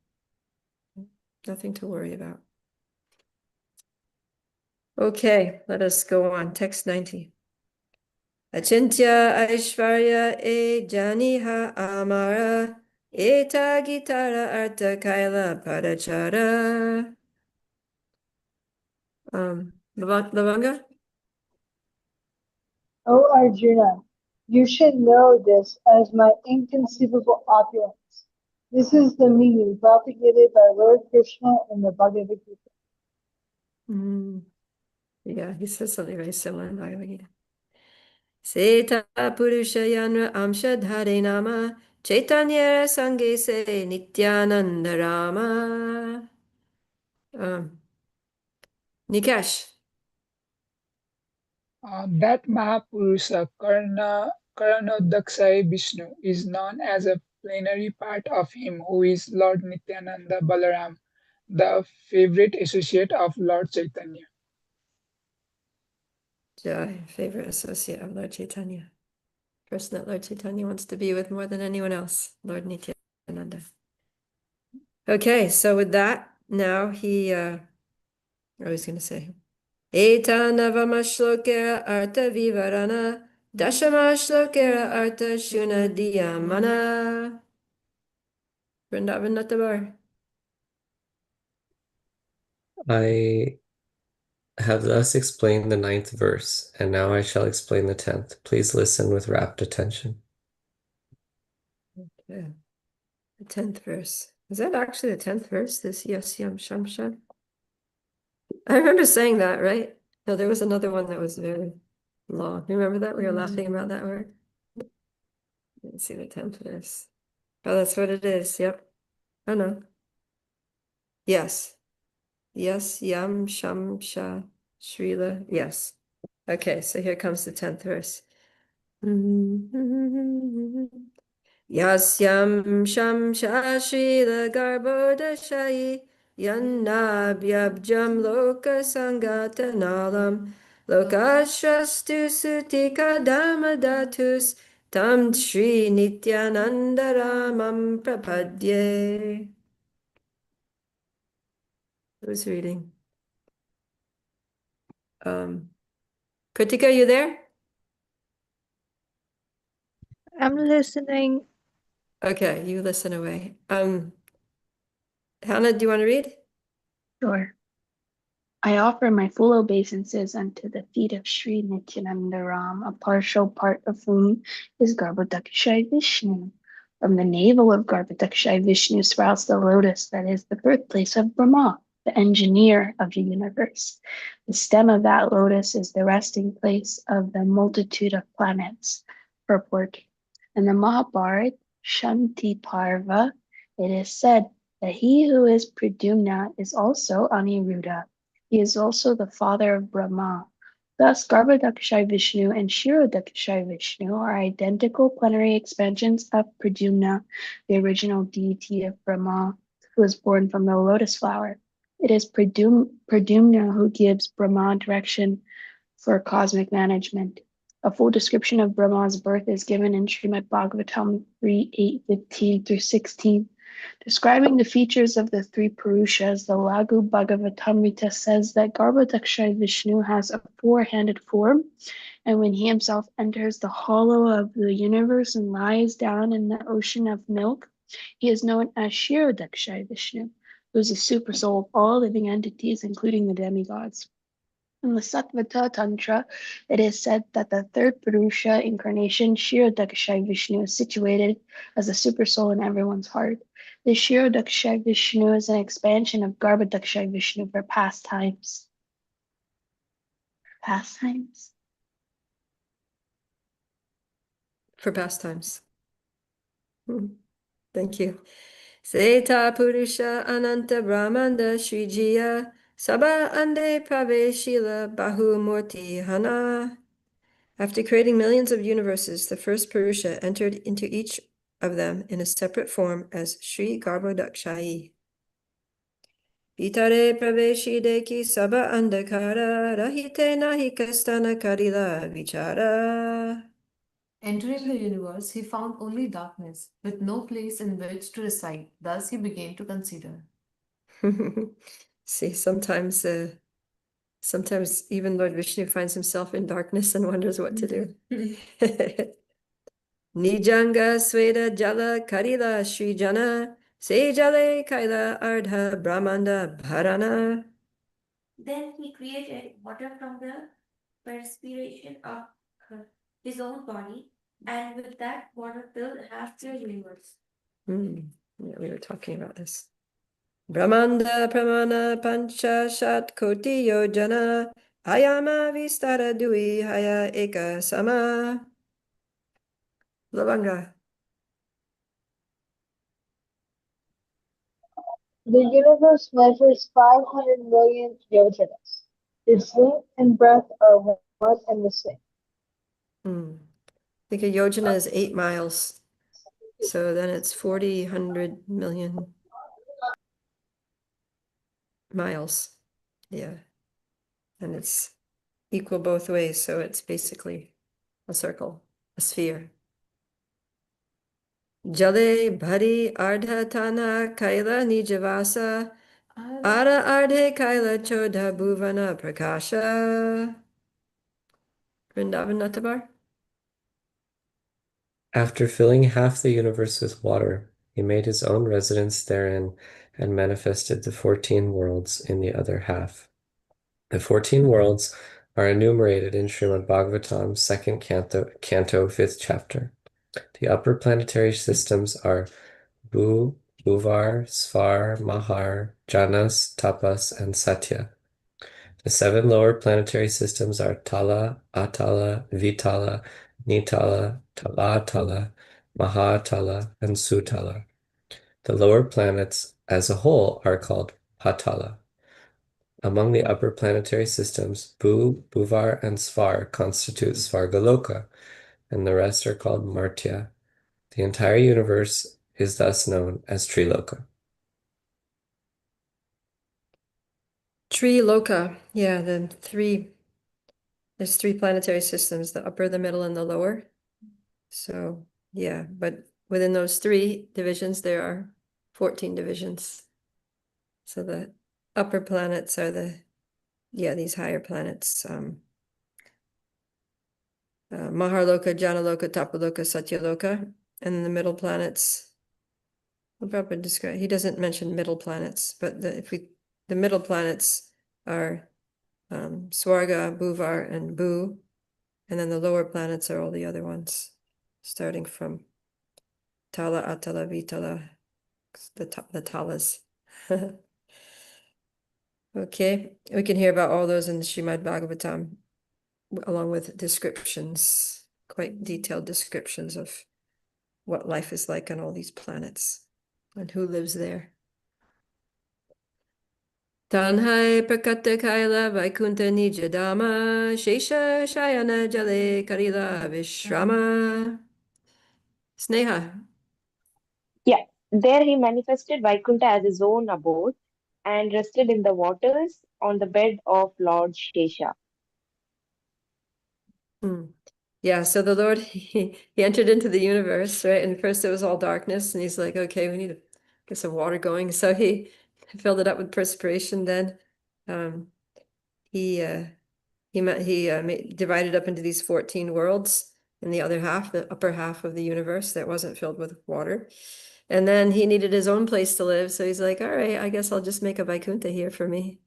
Nothing to worry about. Okay, let us go on. Text 90. Achintya Aishvarya E Janiha Amara Eta Gitara Arta Kaila Padachara. Lavanga? O Arjuna, you should know this as my inconceivable opulence. This is the meaning propagated by Lord Krishna in the Bhagavad Gita. Yeah, he says something very similar in Bhagavad Gita. Seta Purusha Yanra Amsha Dhare Nama Chaitanya Sange Se Nityananda Rama. Nikesh. That Mahapurusha Karanodakshai Vishnu is known as a plenary part of him who is Lord Nityananda Balaram, the favorite associate of Lord Chaitanya. Jai, favorite associate of Lord Chaitanya. Person that Lord Chaitanya wants to be with more than anyone else, Lord Nityananda. Okay, so with that, now I was going to say, Eta Navama Shlokera Arta Vivarana, Dashama Shlokera Arta Shuna Diyamana. Vrindavan Natabar. I have thus explained the 9th verse, and now I shall explain the 10th. Please listen with rapt attention. Okay. The 10th verse. Is that actually the 10th verse? This Yasyam Shamshan? I remember saying that, right? No, there was another one that was very long. Remember that? We were laughing about that word. Let's see the 10th verse. Oh, that's what it is. Yep. Oh no. Yes. Yes, Yam Sham Sha Srila. Yes. Okay, so here comes the 10th verse. Yasyam Sham Sha Srila Garbhodashai Yannabhyabjam Loka Sangata Nalam Lokashrastu Sutika Dhamadatus Tam Shri Nityananda Ramam Prapadye. Who's reading? Kritika, you there? I'm listening. Okay, you listen away. Hannah, do you want to read? Sure. I offer my full obeisances unto the feet of Sri Nityananda Ram, a partial part of whom is Garbhodakshai Vishnu. From the navel of Garbhodakshai Vishnu sprouts the lotus that is the birthplace of Brahma, the engineer of the universe. The stem of that lotus is the resting place of the multitude of planets. Purport. In the Mahabharata, Shanti Parva, it is said that he who is Pradyumna is also Aniruddha. He is also the father of Brahma. Thus, Garbhodakshai Vishnu and Kshirodakshai Vishnu are identical plenary expansions of Pradyumna, the original deity of Brahma, who was born from the lotus flower. It is Pradyumna who gives Brahma direction for cosmic management. A full description of Brahma's birth is given in Srimad Bhagavatam 3:8-15 through 16. Describing the features of the three Purushas, the Laghu Bhagavatamrita says that Garbhodakshai Vishnu has a four-handed form, and when he himself enters the hollow of the universe and lies down in the ocean of milk, he is known as Kshirodakshai Vishnu, who is the supersoul of all living entities, including the demigods. In the Satvata Tantra, it is said that the third Purusha incarnation, Kshirodakshai Vishnu, is situated as a supersoul in everyone's heart. The Kshirodakshai Vishnu is an expansion of Garbhodakshai Vishnu for pastimes. Pastimes? For pastimes. Thank you. Seta Purusha Ananta Brahmanda Srijiya Sabha Ande Praveshila Bahu Murti Hana. After creating millions of universes, the first Purusha entered into each of them in a separate form as Sri Garbhodakshai. Vitare Praveshideki Sabha Andakara Rahite Nahi Kastana Karila Vichara. Entering the universe, he found only darkness, with no place in which to reside. Thus he began to consider. See, sometimes even Lord Vishnu finds himself in darkness and wonders what to do. Nijanga Sweda Jala Karila Srijana Sejale Kaila Ardha Brahmanda Bharana. Then he created water from the perspiration of his own body, and with that water filled half the universe. Yeah, we were talking about this. Brahmanda Pramana Pancha Shat Koti Yojana Ayama Vistara Dui Haya Eka Sama. Lavanga. The universe measures 500 million yojanas. Its length and breadth are one and the same. I think a yojana is 8 miles. So then it's 400 million miles. Yeah. And it's equal both ways. So it's basically a circle, a sphere. Jale bhari ardha tana kaila nijavasa ara ardhe kaila chodha bhuvana prakasha. Vrindavan Natabar. After filling half the universe with water, he made his own residence therein and manifested the 14 worlds in the other half. The 14 worlds are enumerated in Srimad Bhagavatam, 2nd canto, 5th chapter. The upper planetary systems are Bhu, Bhuvar, Svar, Mahar, Janas, Tapas, and Satya. The 7 lower planetary systems are Tala, Atala, Vitala, Nitala, Talatala, Mahatala, and Sutala. The lower planets as a whole are called Patala. Among the upper planetary systems, Bhu, Bhuvar, and Svar constitute Svargaloka, and the rest are called Martya. The entire universe is thus known as Triloka. Triloka. Yeah, there's 3 planetary systems, the upper, the middle, and the lower. So yeah, but within those 3 divisions, there are 14 divisions. So the upper planets are these higher planets. Maharloka, Janaloka, Tapaloka, Satyaloka, and the middle planets. Prabhupada describe, he doesn't mention middle planets, but the middle planets are Swarga, Bhuvar, and Bhu, and then the lower planets are all the other ones, starting from Tala, Atala, Vitala, the Talas. Okay, we can hear about all those in the Srimad Bhagavatam, along with descriptions, quite detailed descriptions of what life is like on all these planets and who lives there. Tanhai Prakata Kaila Vaikuntha Nijadama Shesha Shayana Jale Karila Vishrama. Sneha. Yeah, there he manifested Vaikuntha as his own abode and rested in the waters on the bed of Lord Shesha. Yeah, so the Lord, he entered into the universe, right? And first it was all darkness, and he's like, okay, we need to get some water going. So he filled it up with perspiration. Then he divided up into these 14 worlds, in the other half, the upper half of the universe that wasn't filled with water. And then he needed his own place to live. So he's like, all right, I guess I'll just make a Vaikuntha here for me.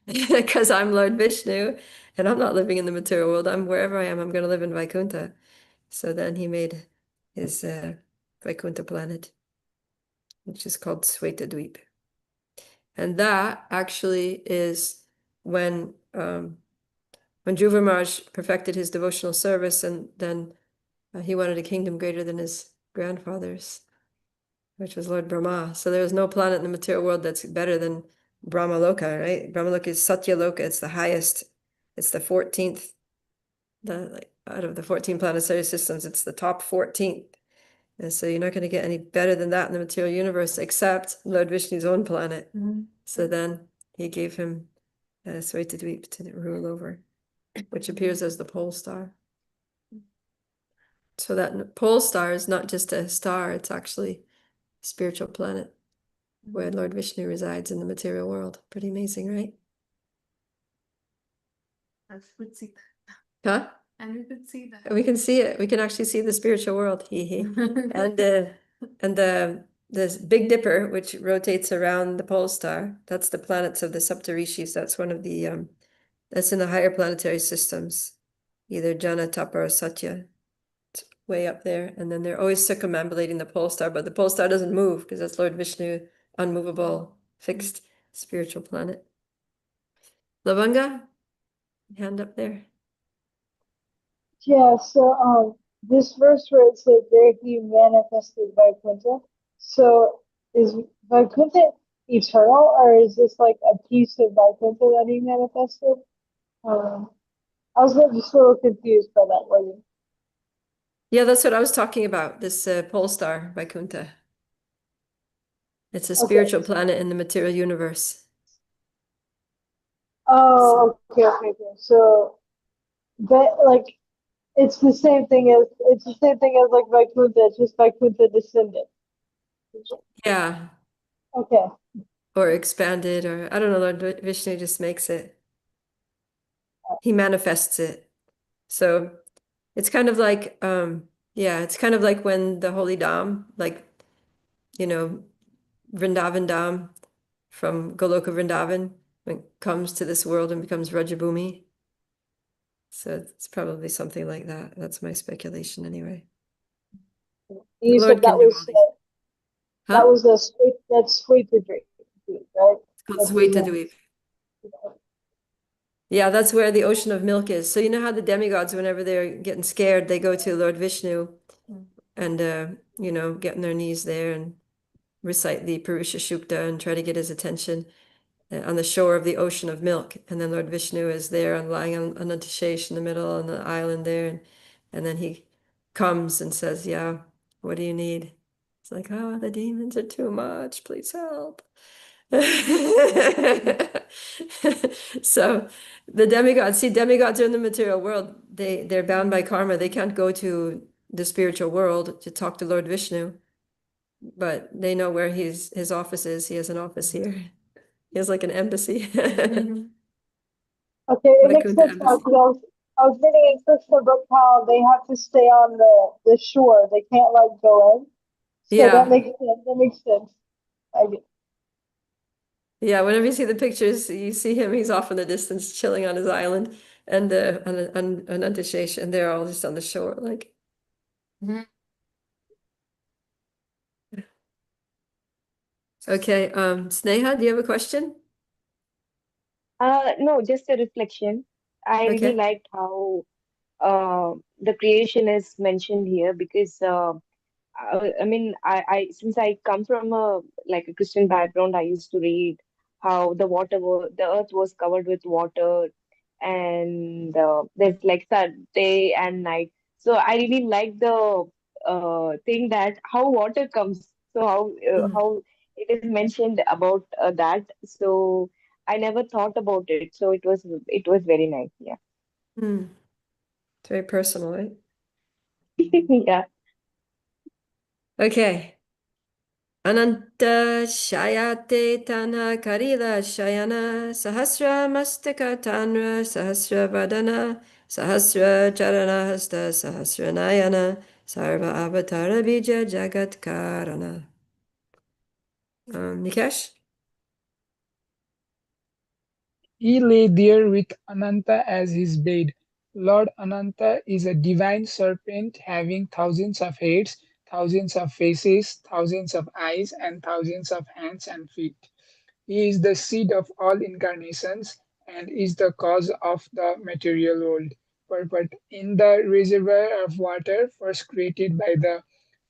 Because I'm Lord Vishnu and I'm not living in the material world. I'm wherever I am, I'm going to live in Vaikuntha. So then he made his Vaikuntha planet, which is called Swetadweep. And that actually is when Dhruva Maharaj perfected his devotional service, and then he wanted a kingdom greater than his grandfather's, which was Lord Brahma. So there was no planet in the material world that's better than Brahmaloka, right? Brahmaloka is Satyaloka. It's the highest. It's the 14th. Out of the 14 planetary systems, it's the top 14th. And so you're not going to get any better than that in the material universe, except Lord Vishnu's own planet. So then he gave him Swetadweep to rule over, which appears as the pole star. So that pole star is not just a star, it's actually a spiritual planet where Lord Vishnu resides in the material world. Pretty amazing, right? Huh? And we could see that. We can see it. We can actually see the spiritual world. And this Big Dipper, which rotates around the pole star, that's the planets of the Saptarishis. That's one of the that's in the higher planetary systems, either Jana, Tapa, or Satya. It's way up there. And then they're always circumambulating the pole star, but the pole star doesn't move because that's Lord Vishnu, unmovable, fixed spiritual planet. Lavanga, hand up there. Yeah, so this verse where it said there he manifested Vaikuntha. So is Vaikuntha eternal, or is this like a piece of Vaikuntha that he manifested? I was just a little confused by that wording. Yeah, that's what I was talking about, this pole star, Vaikuntha. It's a Okay. spiritual planet in the material universe. Oh, okay. So that like it's the same thing as like Vaikuntha. It's just Vaikuntha descendant. Yeah, Okay. or expanded, or I don't know, Lord Vishnu just makes it. He manifests it. So it's kind of like, yeah, it's kind of like when the Holy Dham, like, you know, Vrindavan Dham from Goloka Vrindavan, when it comes to this world and becomes Rajabhumi. So it's probably something like that. That's my speculation anyway. The You said Lord that can do all these. Huh? was a sweet that's sweet to drink, right? It's called That's Sweta his Dweep. Yeah, that's where the ocean of milk is. So you know how the demigods, whenever they're getting scared, they go to Lord Vishnu and you know, get on their knees there and recite the Purusha Shukta and try to get his attention on the shore of the ocean of milk. And then Lord Vishnu is there and lying on Anantashesh in the middle on the island there. And then he comes and says, yeah, what do you need? It's like, oh, the demons are too much. Please help. So the demigods, see, demigods are in the material world. They're bound by karma. They can't go to the spiritual world to talk to Lord Vishnu, but they know where his office is. He has an office here. He has like an embassy. Okay, it makes Vaikuntha sense now embassy. because I was reading in Krishna book how they have to stay on the shore. They can't like go in. So that Yeah. makes sense. That makes sense. I get Yeah, whenever you see the pictures, you see him, he's off in the distance chilling on his island and on Anantashesh, and they're all just on the shore, like. Okay, Sneha, do you have a question? No, just a reflection. I really Okay. liked how the creation is mentioned here because I mean, since I come from a like a Christian background, I used to read how the earth was covered with water, and there's like day and night. So I really like the thing that how water comes. So Mm. how it is mentioned about that. So I never thought about it. So it was very nice. Yeah. Mm. It's very personal, right? Yeah. Okay. Ananta Shayate Tanha Karila Shayana Sahasra Mastaka Tanra Sahasra Vadana Sahasra Charana Hasta Sahasra Nayana Sarva Avatara Bija Jagat Karana. Nikesh? He lay there with Ananta as his bed. Lord Ananta is a divine serpent having thousands of heads, thousands of faces, thousands of eyes, and thousands of hands and feet. He is the seed of all incarnations and is the cause of the material world. Purport. In the reservoir of water first created by the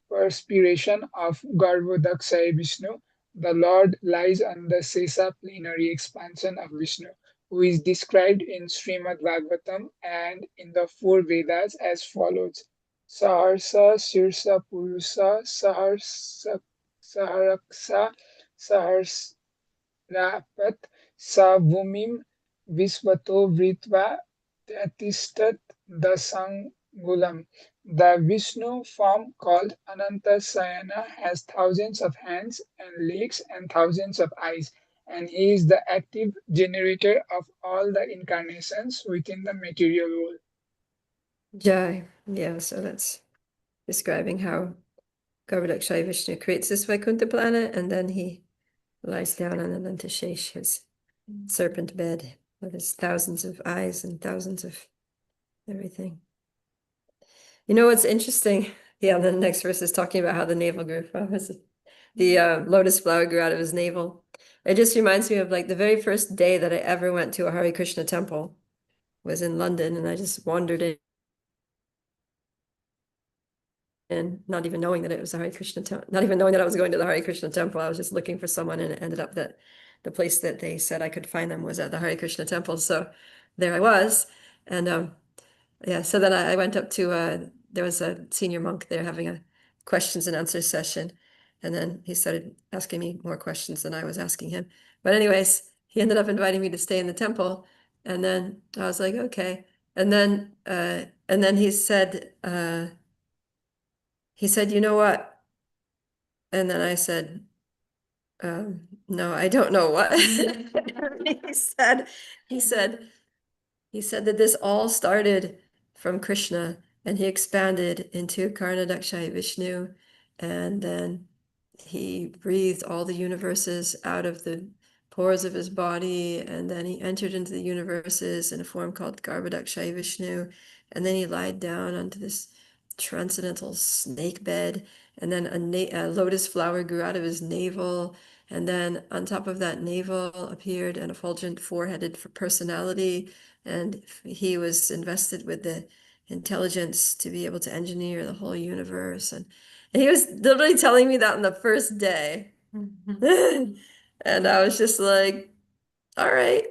perspiration of Garbhodakshay Vishnu, the Lord lies on the Sesa plenary expansion of Vishnu, who is described in Srimad Bhagavatam and in the four Vedas as follows. Saharsa Sirsa Purusa Saharsa Saharaksa Sahars Rapat sa Bhumim Visvato Vritva Tatistat Dasangulam. The Vishnu form called Anantasayana has thousands of hands and legs and thousands of eyes, and he is the active generator of all the incarnations within the material world. Jai. Yeah, so that's describing how Garbhodakshay Vishnu creates this Vaikuntha planet and then he lies down on Anantashesh, his serpent bed, with his thousands of eyes and thousands of everything. You know what's interesting? Yeah, the next verse is talking about how the navel grew from the lotus flower grew out of his navel. It just reminds me of like the very first day that I ever went to a Hare Krishna temple was in London, and I just wandered in. in, not even knowing that it was the Hare Krishna temple, not even knowing that I was going to the Hare Krishna temple. I was just looking for someone, and it ended up that the place that they said I could find them was at the Hare Krishna temple. So there I was. And yeah, so then I went up to there was a senior monk there having a questions and answers session. And then he started asking me more questions than I was asking him. But anyways, he ended up inviting me to stay in the temple. And then I was like, okay. And then he said, you know what? And then I said, no, I don't know what. He said, he said that this all started from Krishna, and he expanded into Karnadakshai Vishnu, and then he breathed all the universes out of the pores of his body, and then he entered into the universes in a form called Garbhodakshai Vishnu, and then he lied down onto this transcendental snake bed, and then a lotus flower grew out of his navel, and then on top of that navel appeared an effulgent four-headed personality, and he was invested with the intelligence to be able to engineer the whole universe. And he was literally telling me that on the first day. And I was just like, all right.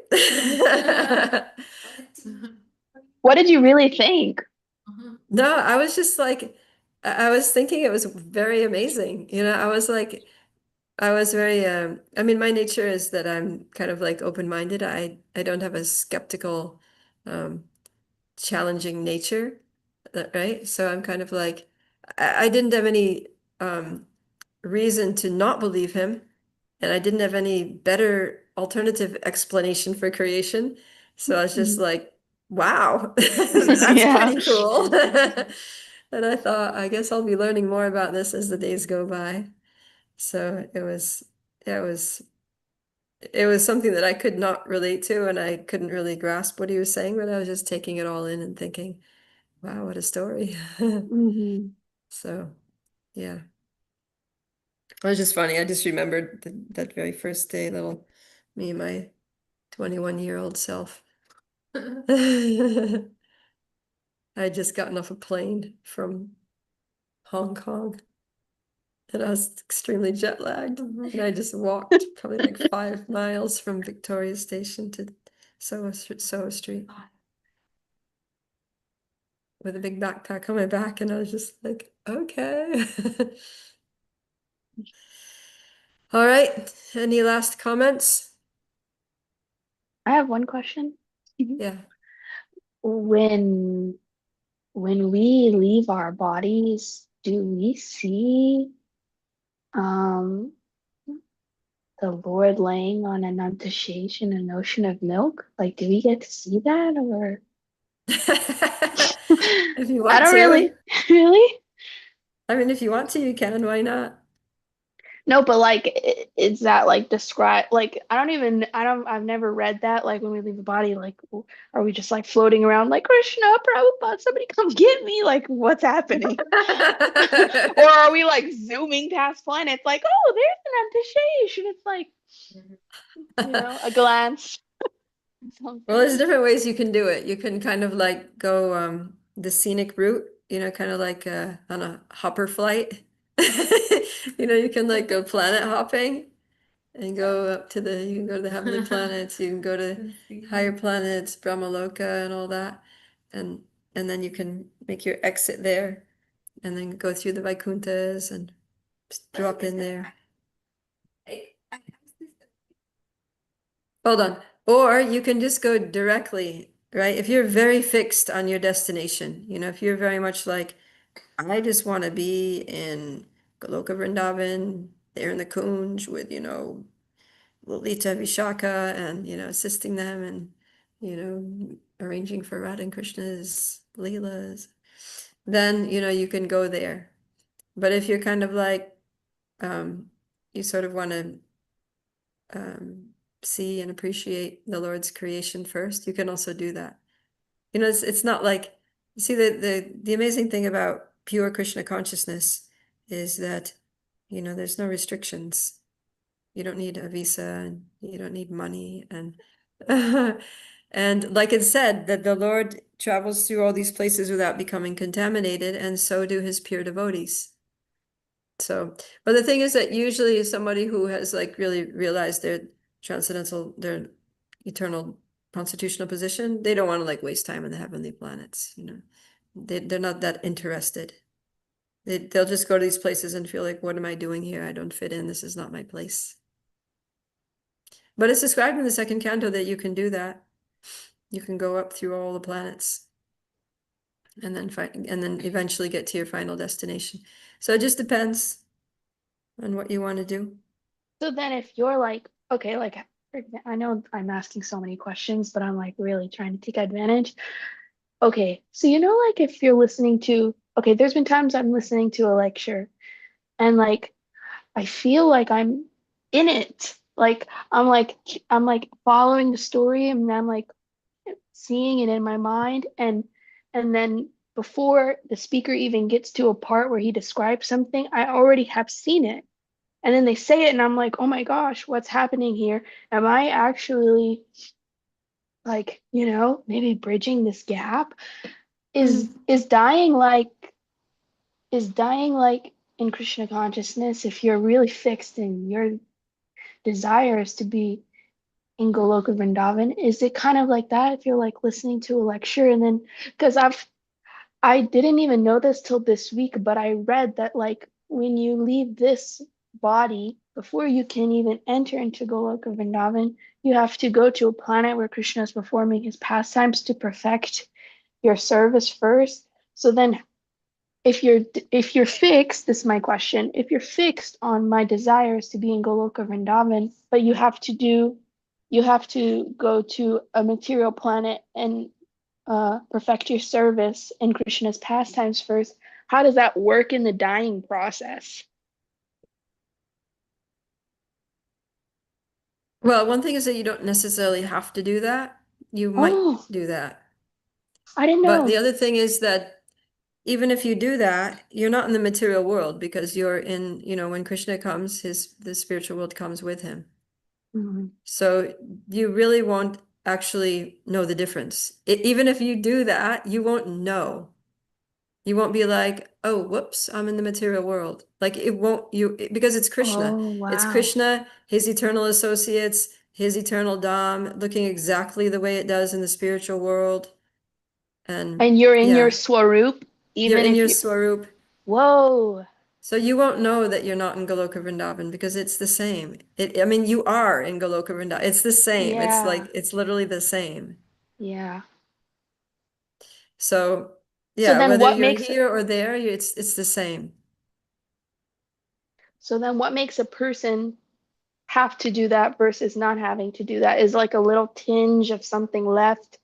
What did you really think? No, I was just like, I was thinking it was very amazing. I was like, I was very, I mean, my nature is that I'm kind of like open-minded. I don't have a skeptical, challenging nature, right? So I'm kind of like, I didn't have any reason to not believe him, and I didn't have any better alternative explanation for creation. So I was just like, wow, that's Yeah. pretty cool. And I thought, I guess I'll be learning more about this as the days go by. So it was something that I could not relate to, and I couldn't really grasp what he was saying, but I was just taking it all in and thinking, wow, what a story. Mhm. So, yeah. It was just funny. I just remembered that very first day, little me and my 21-year-old self. I had just gotten off a plane from Hong Kong, and I was extremely jet lagged. And I just walked probably like 5 miles from Victoria Station to Soho Street with a big backpack on my back, and I was just like, okay. All right. Any last comments? I have one question. Yeah. When we leave our bodies, do we see um the Lord laying on an Anantashesh in an ocean of milk? Like, do we get to see that, or If you I want don't to. really. I mean, if you want to, you can. Why not? No, but like, is that like describe? Like, I've never read that. Like, when we leave the body, like, are we just like floating around like Krishna, Prabhupada, somebody come get me? Like, what's happening? Or are we like zooming past planets? Like, oh, there's an Antashesh, and it's like, a glance. Well, Something. there's different ways you can do it. You can kind of like go the scenic route, kind of like on a hopper flight. You can like go planet hopping and go up to you can go to the heavenly planets, you can go to higher planets, Brahmaloka and all that. And then you can make your exit there and then go through the Vaikunthas and drop in there. Hold on. Or you can just go directly, right? If you're very fixed on your destination, if you're very much like, I just want to be in Goloka Vrindavan, there in the Kunj with, Lolita Vishaka and, assisting them and, arranging for Radha and Krishna's Leelas, then, you can go there. But if you're kind of like, you sort of want to see and appreciate the Lord's creation first, you can also do that. It's not like, see, the amazing thing about pure Krishna consciousness is that, there's no restrictions. You don't need a visa, and you don't need money, and and like it said, that the Lord travels through all these places without becoming contaminated, and so do his pure devotees. So, but the thing is that usually somebody who has like really realized their transcendental, their eternal constitutional position, they don't want to like waste time in the heavenly planets, you know. They're not that interested. They'll just go to these places and feel like, what am I doing here? I don't fit in. This is not my place. But it's described in the second canto that you can do that. You can go up through all the planets and then eventually get to your final destination. So it just depends on what you want to do. So then if you're like, okay, like I know I'm asking so many questions, but I'm like really trying to take advantage. Okay, so you know, like if you're listening to, okay, there's been times I'm listening to a lecture and like I feel like I'm in it. Like I'm like following the story and I'm like seeing it in my mind and then before the speaker even gets to a part where he describes something, I already have seen it. And then they say it and I'm like, "Oh my gosh, what's happening here? Am I actually like, you know, maybe bridging this gap? Is dying like in Krishna consciousness if you're really fixed in your desire is to be in Goloka Vrindavan? Is it kind of like that if you're like listening to a lecture and then because I didn't even know this till this week, but I read that like when you leave this body, before you can even enter into Goloka Vrindavan, you have to go to a planet where Krishna is performing his pastimes to perfect your service first. So then if you're fixed, this is my question, if you're fixed on my desires to be in Goloka Vrindavan, but you have to go to a material planet and perfect your service in Krishna's pastimes first, how does that work in the dying process? Well, one thing is that you don't necessarily have to do that. You might Oh, do that. I didn't But the know. other thing is that even if you do that, you're not in the material world because you're in, you know, when Krishna comes, the spiritual world comes with him. Mhm. So you really won't actually know the difference. Even if you do that, you won't know. You won't be like, oh, whoops, I'm in the material world. Like it won't because it's Krishna. Oh, It's wow. Krishna, his eternal associates, his eternal Dham, looking exactly the way it does in the spiritual world. And And you're in your yeah, Swaroop, you're even in if your you, Swarup. whoa, So you won't know that you're not in Goloka Vrindavan because it's the same. I mean, you are in Goloka Vrindavan. It's the same. It's yeah, like, it's literally the same. yeah. So So yeah, then whether what you're makes here or there, it's the same. so then what makes a person have to do that versus not having to do that is like a little tinge of something left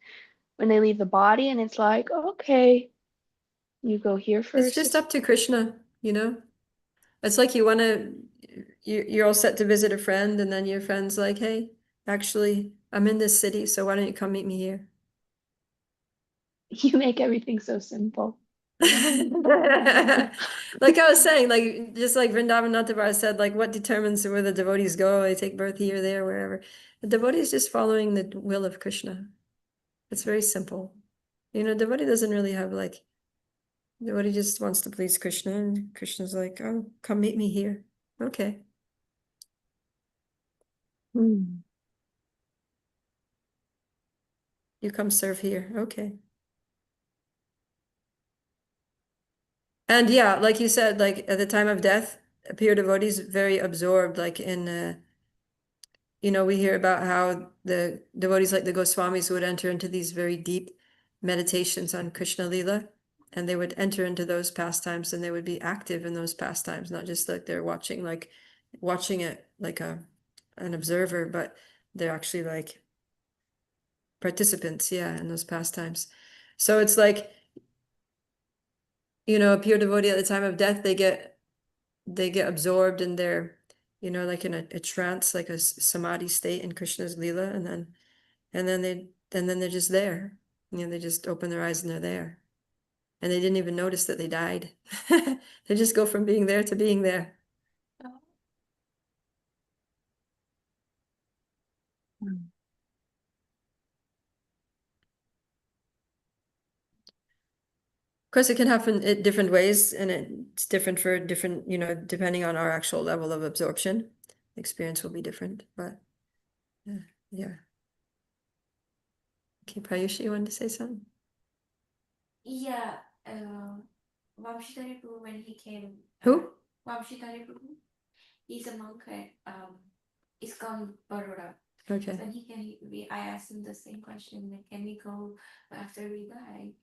when they leave the body, and it's like, okay, you go here It's first. just up to Krishna, you know? It's like you want to, you're all set to visit a friend, and then your friend's like, hey, actually, I'm in this city, so why don't you come meet me here? You make everything so simple. Like I was saying, like just like Vrindavan Nathavara said, like what determines where the devotees go? They take birth here, there, wherever. The devotee is just following the will of Krishna. It's very simple. You know, devotee doesn't really have like, devotee just wants to please Krishna, and Krishna's like, oh, come meet me here. Okay. Hmm. You come serve here. Okay. And yeah, like you said, like at the time of death, pure devotees very absorbed, like in you know, we hear about how the devotees like the Goswamis would enter into these very deep meditations on Krishna Lila, and they would enter into those pastimes and they would be active in those pastimes, not just like they're watching it like an observer, but they're actually like participants, yeah, in those pastimes. So it's like, you know, a pure devotee at the time of death, they get absorbed in their, you know, like in a trance, like a samadhi state in Krishna's Lila, and then they're just there. You know, they just open their eyes and they're there. And they didn't even notice that they died. They just go from being there to being there. Hmm. Of course, it can happen in different ways, and it's different for different, depending on our actual level of absorption. Experience will be different, but yeah. Okay, Prayushi, you wanted to say something? Yeah, Vamshitari Prabhu, when he came. Who? Vamshitari Prabhu. He's a monk at ISKCON Baroda. Okay. When he came, I asked him the same question, like, can we go after we die?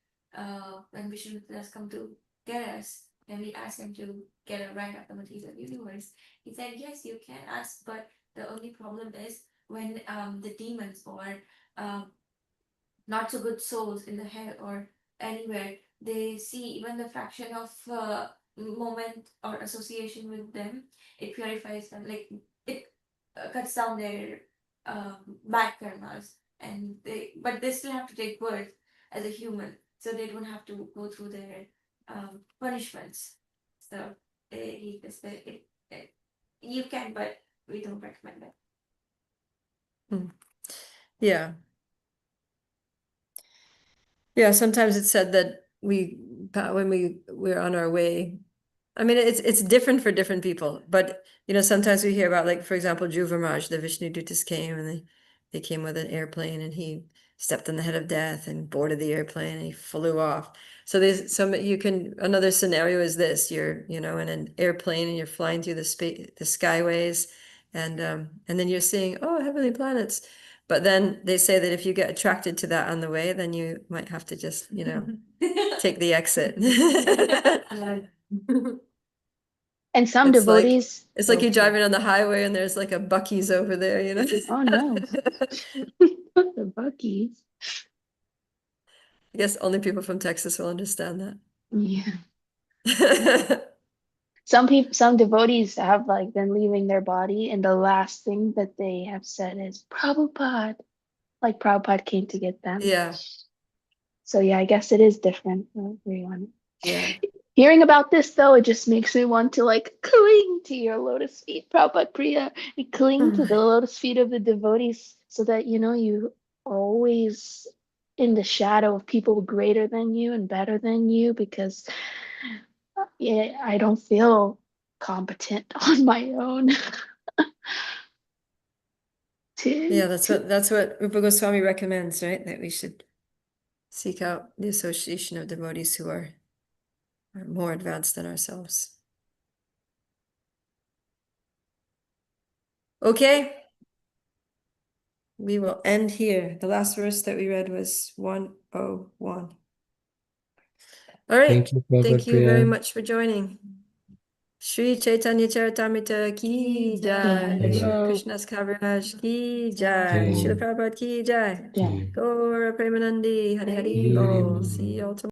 When Vishnu has come to get us, then we ask him to get a ride of the material universe. He said, yes, you can ask, but the only problem is when the demons or not so good souls in the hell or anywhere, they see even the fraction of moment or association with them, it purifies them, like it cuts down their bad karmas, and but they still have to take birth as a human, so they don't have to go through their punishments. So he just said you can, but we don't recommend that. Yeah. Yeah, sometimes it's said that when we're on our way. I mean, it's different for different people, but sometimes we hear about, like, for example, Dhruva Maharaj, the Vishnu Dutas came, and they came with an airplane, and he stepped on the head of death and boarded the airplane, and he flew off. So there's another scenario is this: you're in an airplane and you're flying through the skyways, and then you're seeing, oh, heavenly planets. But then they say that if you get attracted to that on the way, then you might have to just take the exit. And some It's like- devotees. It's like you're driving on the highway and there's like a Buc-ee's over there, Oh no. The Buc-ee's. I guess only people from Texas will understand Yeah. that. Some devotees have like been leaving their body, and the last thing that they have said is Prabhupada. Like Prabhupada came to get them. Yeah, So yeah, I guess it is different for everyone. yeah. Hearing about this though, it just makes me want to like cling to your lotus feet, Prabhupada Priya, and cling to the lotus feet of the devotees, so that you are always in the shadow of people greater than you and better than you, because yeah, I don't feel competent on my own. Yeah, that's what Rupa Goswami recommends, right? That we should seek out the association of devotees who are more advanced than ourselves. Okay. We will end here. The last verse that we read was 101. All right. Thank you, Prabhupada Thank you very Priya. much for joining. Shri Chaitanya Charitamrita ki jai. Jai. Shri Hello. Krishna's Kaviraj ki jai. Jai. Srila Prabhupada ki jai. Jai. Gaura Premanandi. Hari Hari Hari Hari Bol. Bol. See you all tomorrow.